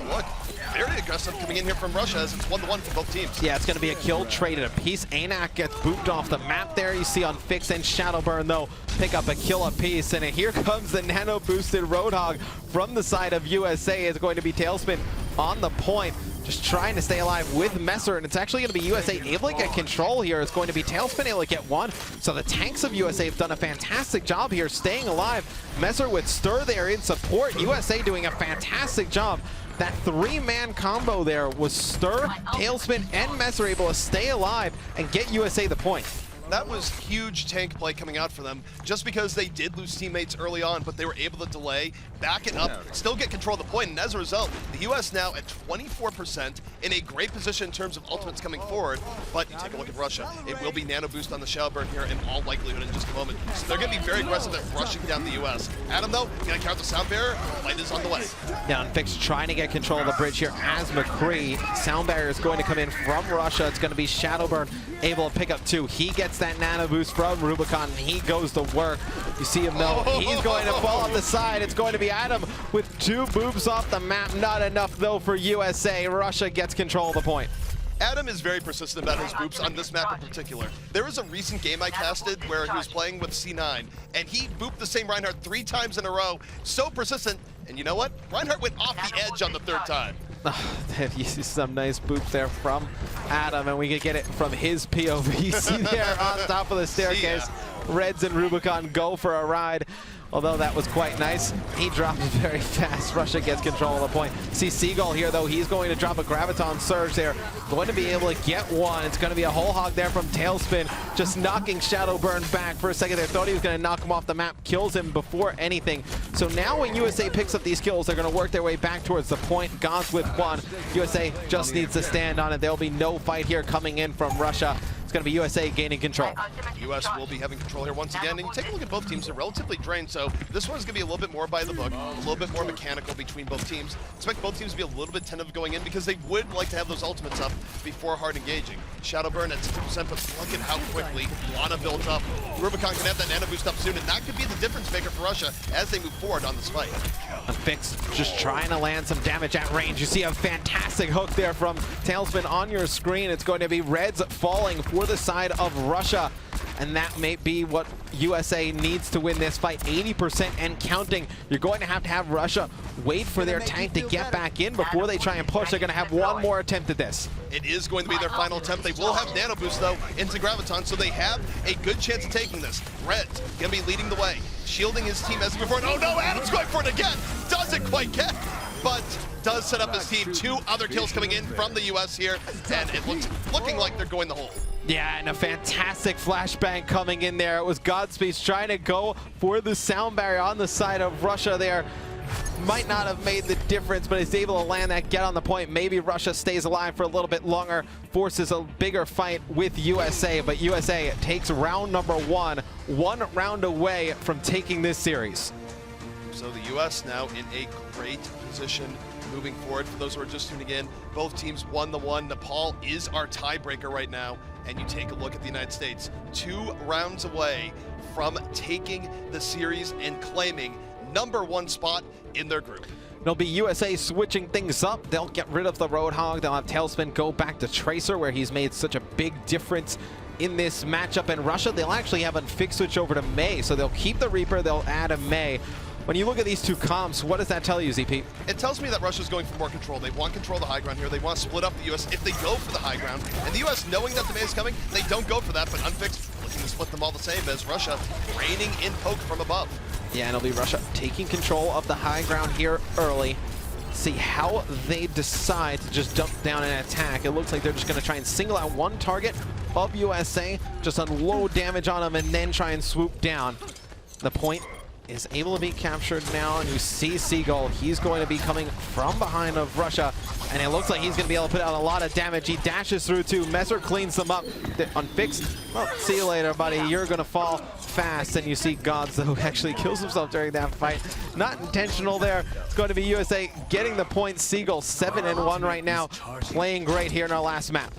look, very aggressive coming in here from Russia as it's 1-1 for both teams. Yeah, it's going to be a kill trade at a piece. Anak gets booped off the map there. You see on Fix and Shadowburn, though, pick up a kill apiece. And here comes the nano-boosted Roadhog from the side of USA. It's going to be Tailspin on the point, just trying to stay alive with Messer. And it's actually going to be USA able to get control here. It's going to be Tailspin able to get one. So the tanks of USA have done a fantastic job here staying alive. Messer with Stir there in support. USA doing a fantastic job. That three-man combo there was Stir, Tailspin, and Messer able to stay alive and get USA the point. That was huge tank play coming out for them, just because they did lose teammates early on, but they were able to delay, back it up, still get control of the point, and as a result, the US now at 24% in a great position in terms of ultimates coming forward. But you take a look at Russia, it will be nano boost on the Shadowburn here in all likelihood in just a moment. So they're going to be very aggressive at rushing down the US. Adam, though, going to count the sound barrier, light is on the way. Down Fix trying to get control of the bridge here as McCree. Sound barrier is going to come in from Russia. It's going to be Shadowburn able to pick up two. He gets that nano boost from Rubicon, and he goes to work. You see him though, he's going to fall off the side. It's going to be Adam with two boobs off the map. Not enough though for USA. Russia gets control of the point. Adam is very persistent about his boops on this map in particular. There was a recent game I casted where he was playing with C9, and he booped the same Reinhardt 3 times in a row. So persistent, and you know what? Reinhardt went off the edge on the 3rd time. You see some nice boops there from Adam, and we can get it from his POV. You see there on top of the staircase, Reds and Rubicon go for a ride. Although that was quite nice, he dropped it very fast. Russia gets control of the point. See Seagull here, though. He's going to drop a Graviton Surge there. Going to be able to get one. It's going to be a whole hog there from Tailspin, just knocking Shadowburn back for a second there. Thought he was going to knock him off the map, kills him before anything. So now when USA picks up these kills, they're going to work their way back towards the point. Gods with one. USA just needs to stand on it. There'll be no fight here coming in from Russia. It's going to be USA gaining control. US will be having control here once again, and you take a look at both teams, they're relatively drained, so this one's going to be a little bit more by the book, a little bit more mechanical between both teams. Expect both teams to be a little bit tentative going in because they would like to have those ultimates up before hard engaging. Shadowburn at 60%, but look at how quickly Lana built up. Rubicon can have that nano boost up soon, and that could be the difference maker for Russia as they move forward on this fight. Fix just trying to land some damage at range. You see a fantastic hook there from Tailspin on your screen. It's going to be Reds falling for the side of Russia, and that may be what USA needs to win this fight. 80% and counting. You're going to have Russia wait for their tank to get back in before they try and push. They're going to have one more attempt at this. It is going to be their final attempt. They will have nano boost though into Graviton, so they have a good chance of taking this. Red's going to be leading the way, shielding his team as before. Oh no, Adam's going for it again. Doesn't quite get, but does set up his team. 2 other kills coming in from the US here, and it looks looking like they're going the hole. Yeah, and a fantastic flashbang coming in there. It was Godspeed trying to go for the sound barrier on the side of Russia there. Might not have made the difference, but is able to land that get on the point. Maybe Russia stays alive for a little bit longer, forces a bigger fight with USA, but USA takes round number 1, 1 round away from taking this series. So the US now in a great position moving forward. For those who are just tuning in, both teams 1-1. Nepal is our tiebreaker right now, and you take a look at the United States, 2 rounds away from taking the series and claiming #1 spot in their group. It'll be USA switching things up. They'll get rid of the Roadhog. They'll have Tailspin go back to Tracer, where he's made such a big difference in this matchup. In Russia, they'll actually have Unfix switch over to Mei, so they'll keep the Reaper, they'll add a Mei. When you look at these two comps, what does that tell you, ZP? It tells me that Russia's going for more control. They want control of the high ground here. They want to split up the US if they go for the high ground. And the US, knowing that the Mei is coming, they don't go for that, but Unfixed looking to split them all the same as Russia raining in poke from above. Yeah, and it'll be Russia taking control of the high ground here early. See how they decide to just dump down and attack. It looks like they're just going to try and single out one target of USA, just unload damage on them, and then try and swoop down. The point is able to be captured now, and you see Seagull. He's going to be coming from behind of Russia, and it looks like he's going to be able to put out a lot of damage. He dashes through too. Messer cleans them up. Unfixed. Well, see you later, buddy. You're going to fall fast. And you see Gods, though, actually kills himself during that fight. Not intentional there. It's going to be USA getting the point. Seagull 7-1 right now, playing great here in our last map.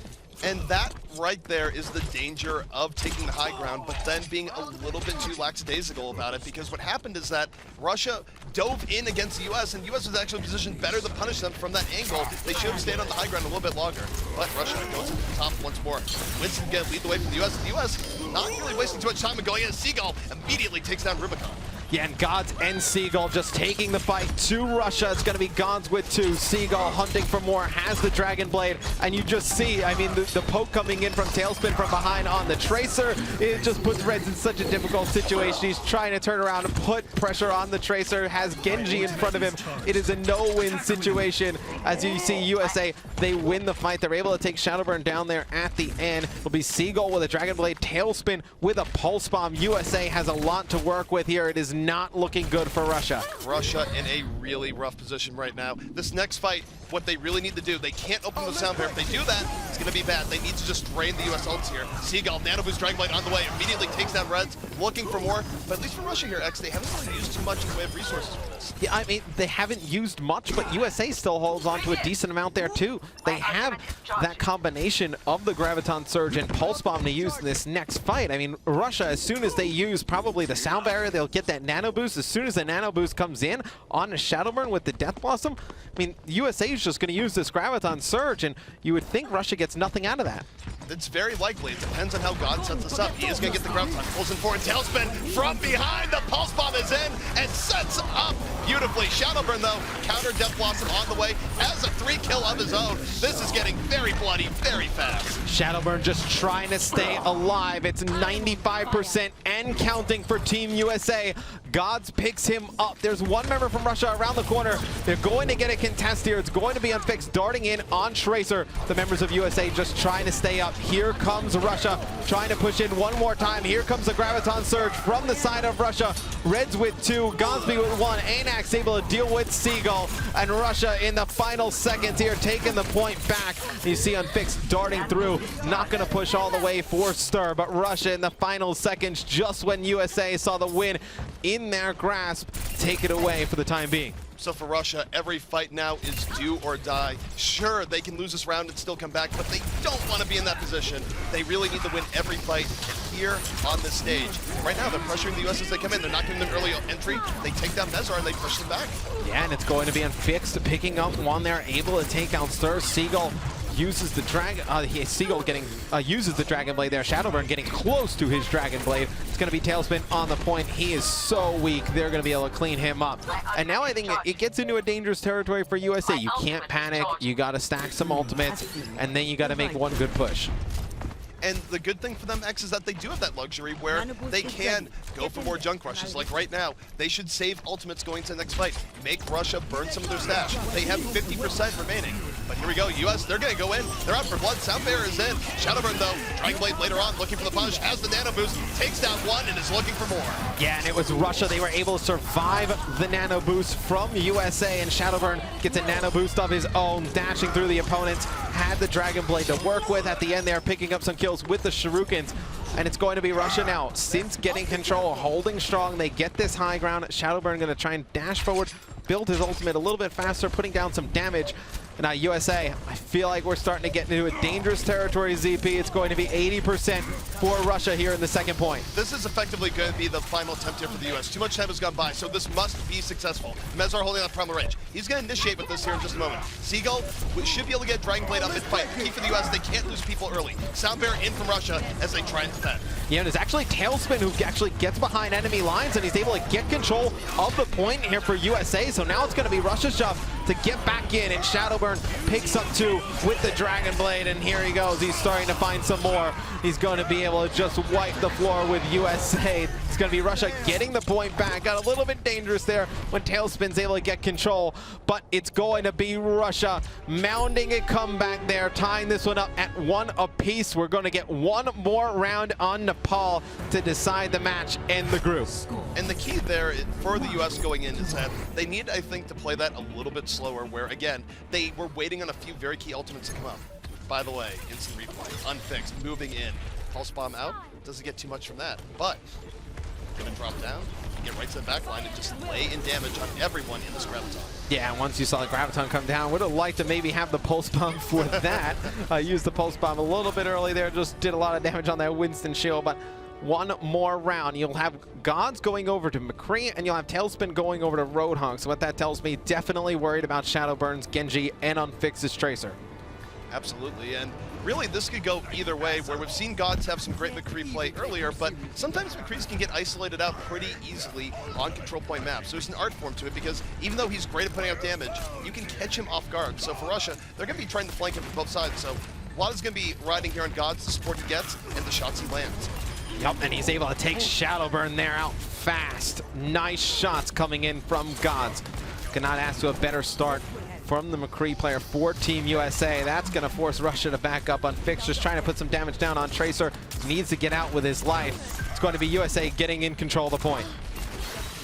And that right there is the danger of taking the high ground, but then being a little bit too lackadaisical about it, because what happened is that Russia dove in against the US, and the US was actually positioned better to punish them from that angle. They should have stayed on the high ground a little bit longer, but Russia goes to the top once more. Winston again lead the way from the US. The US not really wasting too much time and going in. Seagull immediately takes down Rubicon. Yeah, and Gods and Seagull just taking the fight to Russia. It's going to be Gods with 2. Seagull hunting for more, has the Dragon Blade, and you just see, I mean, the poke coming in from Tailspin from behind on the Tracer. It just puts Reds in such a difficult situation. He's trying to turn around and put pressure on the Tracer, has Genji in front of him. It is a no-win situation. As you see, USA, they win the fight. They're able to take Shadowburn down there at the end. It'll be Seagull with a Dragon Blade, Tailspin with a Pulse Bomb. USA has a lot to work with here. It is not looking good for Russia. Russia in a really rough position right now. This next fight, what they really need to do, they can't open the sound barrier. If they do that, it's going to be bad. They need to just drain the US ults here. Seagull, Nano Boost, Dragon Blade on the way, immediately takes down Reds, looking for more. But at least for Russia here, X, they haven't really used too much in the way of resources for this. Yeah, I mean, they haven't used much, but USA still holds on to a decent amount there too. They have that combination of the Graviton Surge and Pulse Bomb to use in this next fight. I mean, Russia, as soon as they use probably the sound barrier, they'll get that Nano Boost. As soon as the Nano Boost comes in on a Shadowburn with the Death Blossom, I mean, USA is just going to use this Graviton Surge, and you would think Russia gets nothing out of that. It's very likely. It depends on how God sets this up. He is going to get the Graviton. Pulls in forward. Tailspin from behind. The Pulse Bomb is in and sets up beautifully. Shadowburn, though, counter Death Blossom on the way. Has a 3-kill of his own. This is getting very bloody very fast. Shadowburn just trying to stay alive. It's 95% and counting for Team USA. Gods picks him up. There's one member from Russia around the corner. They're going to get a contest here. It's going to be Unfixed, darting in on Tracer. The members of USA just trying to stay up. Here comes Russia, trying to push in one more time. Here comes the Graviton Surge from the side of Russia. Reds with 2, Gonsby with 1. Anax able to deal with Seagull. And Russia in the final seconds here, taking the point back. You see Unfixed darting through. Not going to push all the way for Stir, but Russia in the final seconds, just when USA saw the win in their grasp, take it away for the time being. So for Russia, every fight now is do or die. Sure, they can lose this round and still come back, but they don't want to be in that position. They really need to win every fight here on this stage. Right now, they're pressuring the US as they come in. They're not giving them early entry. They take down Mezar and they push them back. Yeah, and it's going to be Unfixed, picking up one there, able to take out Stir. Seagull uses the Seagull uses the Dragon Blade there. Shadowburn getting close to his Dragon Blade. It's going to be Tailspin on the point. He is so weak. They're going to be able to clean him up. And now I think it gets into a dangerous territory for USA. You can't panic. You got to stack some ultimates, and then you got to make one good push. And the good thing for them, X, is that they do have that luxury where they can go for more junk rushes. Like right now, they should save ultimates going to the next fight. Make Russia burn some of their stash. They have 50% remaining. But here we go, US, they're going to go in. They're out for blood. Sound Barrier is in. Shadowburn, though, Dragon Blade later on, looking for the punish, has the Nano Boost, takes down one, and is looking for more. Yeah, and it was Russia. They were able to survive the Nano Boost from USA, and Shadowburn gets a Nano Boost of his own, dashing through the opponents. Had the Dragon Blade to work with at the end there, picking up some kills with the Shurikens. And it's going to be Russia now. Since getting control, holding strong, they get this high ground. Shadowburn going to try and dash forward build his ultimate a little bit faster, putting down some damage. And now USA, I feel like we're starting to get into a dangerous territory, ZP. It's going to be 80% for Russia here in the second point. This is effectively going to be the final attempt here for the U.S. Too much time has gone by, so this must be successful. Mezar holding on primal range. He's going to initiate with this here in just a moment. Seagull should be able to get Dragon Blade up mid-fight. Key for the U.S., they can't lose people early. Soundbear in from Russia as they try and defend. Yeah, and it's actually Tailspin who actually gets behind enemy lines, and he's able to get control of the point here for USA. So now it's going to be Russia's job to get back in, and Shadowburn picks up 2 with the Dragon Blade, and here he goes. He's starting to find some more. He's going to be able to just wipe the floor with USA. It's going to be Russia getting the point back. Got a little bit dangerous there when Tailspin's able to get control, but it's going to be Russia mounting a comeback there, tying this one up at 1 apiece. We're going to get one more round on Nepal to decide the match and the group. And the key there for the U.S. going in is that they need, I think, to play that a little bit slower, where, again, they were waiting on a few very key ultimates to come up. By the way, instant replay, unfixed, moving in. Pulse bomb out, doesn't get too much from that, but gonna drop down, get right to the back line and just lay in damage on everyone in this Graviton. Yeah, once you saw the Graviton come down, would have liked to maybe have the Pulse Bomb for that. Used the Pulse Bomb a little bit early there, just did a lot of damage on that Winston shield, but one more round. You'll have Gods going over to McCree, and you'll have Tailspin going over to Roadhog. So what that tells me, definitely worried about Shadowburn's Genji and Unfix's Tracer. Absolutely, and really this could go either way, where we've seen Gods have some great McCree play earlier, but sometimes McCree's can get isolated out pretty easily on control point maps. There's an art form to it, because even though he's great at putting out damage, you can catch him off guard. So for Russia, they're going to be trying to flank him from both sides. So a lot is going to be riding here on Gods, the support he gets, and the shots he lands. Yep, and he's able to take Shadowburn there out fast. Nice shots coming in from Gods. Cannot ask for a better start from the McCree player for Team USA. That's going to force Russia to back up on Fixtures, trying to put some damage down on Tracer. Needs to get out with his life. It's going to be USA getting in control of the point.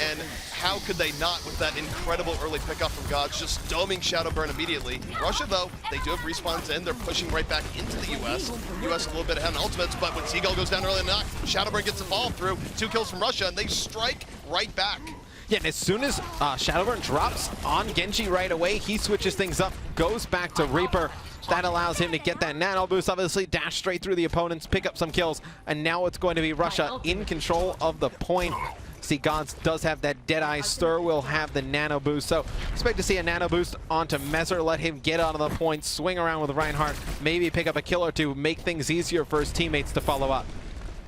And how could they not with that incredible early pickup from Gods, just doming Shadowburn immediately. Russia, though, they do have respawns in. They're pushing right back into the U.S. U.S. a little bit ahead on ultimates, but when Seagull goes down early enough, Shadowburn gets the follow through. 2 kills from Russia, and they strike right back. Yeah, and as soon as Shadowburn drops on Genji right away, he switches things up, goes back to Reaper. That allows him to get that nano boost, obviously dash straight through the opponents, pick up some kills, and now it's going to be Russia in control of the point. See, Gods does have that Deadeye. Stir will have the nano boost, so expect to see a nano boost onto Mezar, let him get onto the point, swing around with Reinhardt, maybe pick up a kill or two, make things easier for his teammates to follow up.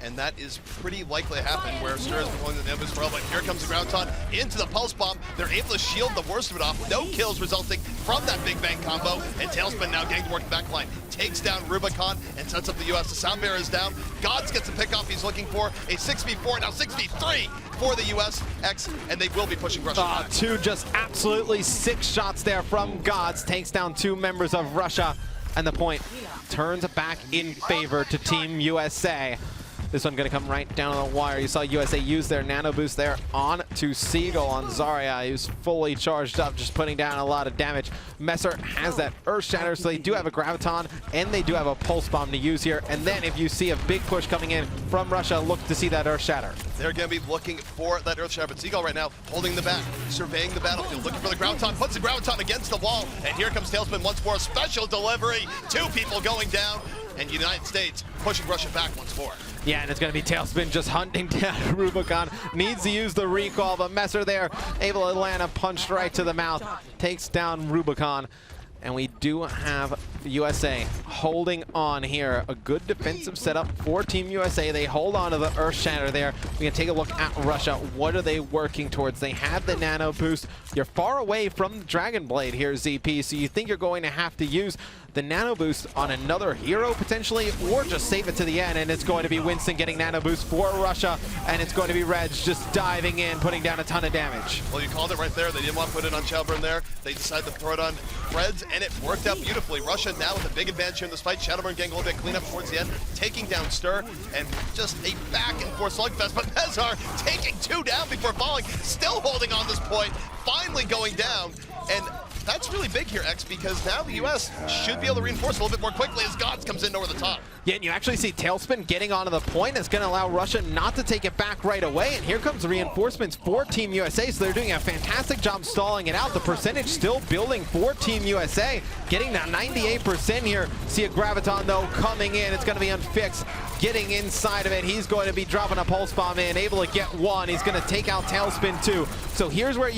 And that is pretty likely to happen, where Stir has been holding the Nimbus for all, but here comes the Graviton into the Pulse Bomb. They're able to shield the worst of it off. No kills resulting from that Big Bang combo, and Tailspin now getting to work the back line. Takes down Rubicon and sets up the U.S. The Soundbearer is down. Gods gets the pick off he's looking for. A 6v4, now 6v3 for the U.S. X, and they will be pushing Russia back. 2 just absolutely 6 shots there from Gods. Takes down 2 members of Russia, and the point turns back in favor to Team USA. This one going to come right down on the wire. You saw USA use their nano boost there on to Seagull on Zarya. He was fully charged up, just putting down a lot of damage. Messer has that Earth Shatter, so they do have a Graviton, and they do have a Pulse Bomb to use here. And then if you see a big push coming in from Russia, look to see that Earth Shatter. They're going to be looking for that Earth Shatter, but Seagull right now holding the back, surveying the battlefield, looking for the Graviton, puts the Graviton against the wall, and here comes Tailspin once more. Special delivery, 2 people going down, and United States pushing Russia back once more. Yeah, and it's going to be Tailspin just hunting down Rubicon. Needs to use the recall, but Messer there, able to land a punch right to the mouth. Takes down Rubicon. And we do have USA holding on here. A good defensive setup for Team USA. They hold on to the Earth Shatter there. We can take a look at Russia. What are they working towards? They have the nano boost. You're far away from the Dragon Blade here, ZP, so you think you're going to have to use the nano boost on another hero potentially, or just save it to the end, and it's going to be Winston getting nano boost for Russia, and it's going to be Reds just diving in, putting down a ton of damage. Well, you called it right there. They didn't want to put it on Shadowburn there. They decided to throw it on Reds, and it worked out beautifully. Russia now with a big advantage here in this fight. Shadowburn getting a little bit clean up towards the end, taking down Stir, and just a back and forth slugfest, but Mezar taking 2 down before falling, still holding on this point, finally going down, and that's really big here, X, because now the U.S. should be able to reinforce a little bit more quickly as Gods comes in over the top. Yeah, and you actually see Tailspin getting onto the point. It's going to allow Russia not to take it back right away. And here comes the reinforcements for Team USA. So they're doing a fantastic job stalling it out. The percentage still building for Team USA. Getting to 98% here. See a Graviton, though, coming in. It's going to be unfixed. Getting inside of it. He's going to be dropping a pulse bomb in. Able to get one. He's going to take out Tailspin, too. So here's where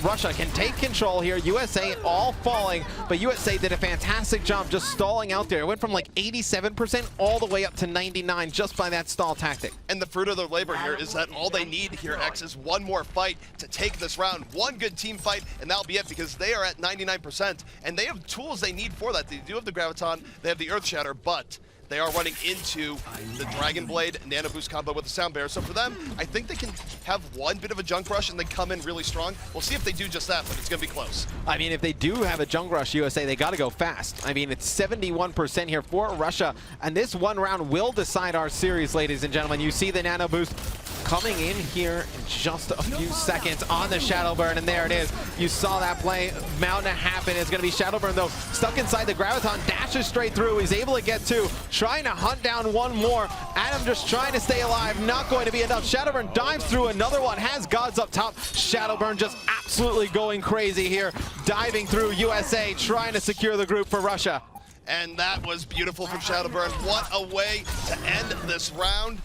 Russia can take control here. USA all falling. But USA did a fantastic job just stalling out there. It went from like 87% all the way up to 99 just by that stall tactic. And the fruit of their labor here is that all they need here, X, is one more fight to take this round. One good team fight, and that'll be it, because they are at 99%. And they have tools they need for that. They do have the Graviton, they have the Earth Shatter, but they are running into the Dragon Blade Nano Boost combo with the Sound Bear. So for them, I think they can have one bit of a junk rush and then come in really strong. We'll see if they do just that, but it's going to be close. I mean, if they do have a junk rush, USA, they got to go fast. I mean, it's 71% here for Russia, and this one round will decide our series, ladies and gentlemen. You see the Nano Boost coming in here in just a few seconds on the Shadowburn, and there it is. You saw that play bound to happen. It's going to be Shadowburn, though, stuck inside the Graviton, dashes straight through. He's able to get two, trying to hunt down one more. Adam just trying to stay alive, not going to be enough. Shadowburn dives through another one, has Gods up top. Shadowburn just absolutely going crazy here, diving through USA, trying to secure the group for Russia. And that was beautiful from Shadowburn. What a way to end this round.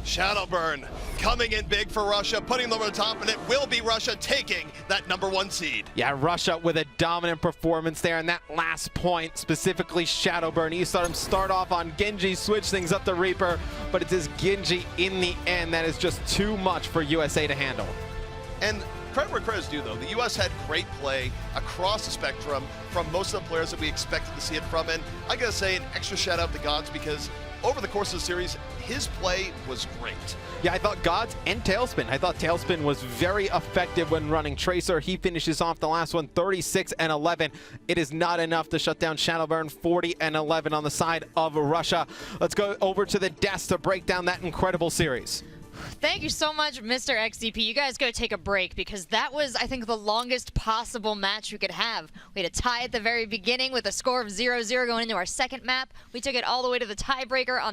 Shadowburn coming in big for Russia, putting them on top, and it will be Russia taking that #1 seed. Yeah, Russia with a dominant performance there, and that last point, specifically Shadowburn. You saw him start off on Genji, switch things up to Reaper, but it's his Genji in the end that is just too much for USA to handle. And credit where credit's due, though. The U.S. had great play across the spectrum from most of the players that we expected to see it from, and I gotta say an extra shout out to Gods, because over the course of the series, his play was great. Yeah, I thought Gods and Tailspin. I thought Tailspin was very effective when running Tracer. He finishes off the last one 36-11. It is not enough to shut down Shadowburn. 40-11 on the side of Russia. Let's go over to the desk to break down that incredible series. Thank you so much, Mr. XDP. You guys go take a break, because that was, I think, the longest possible match we could have. We had a tie at the very beginning with a score of 0-0 going into our second map. We took it all the way to the tiebreaker on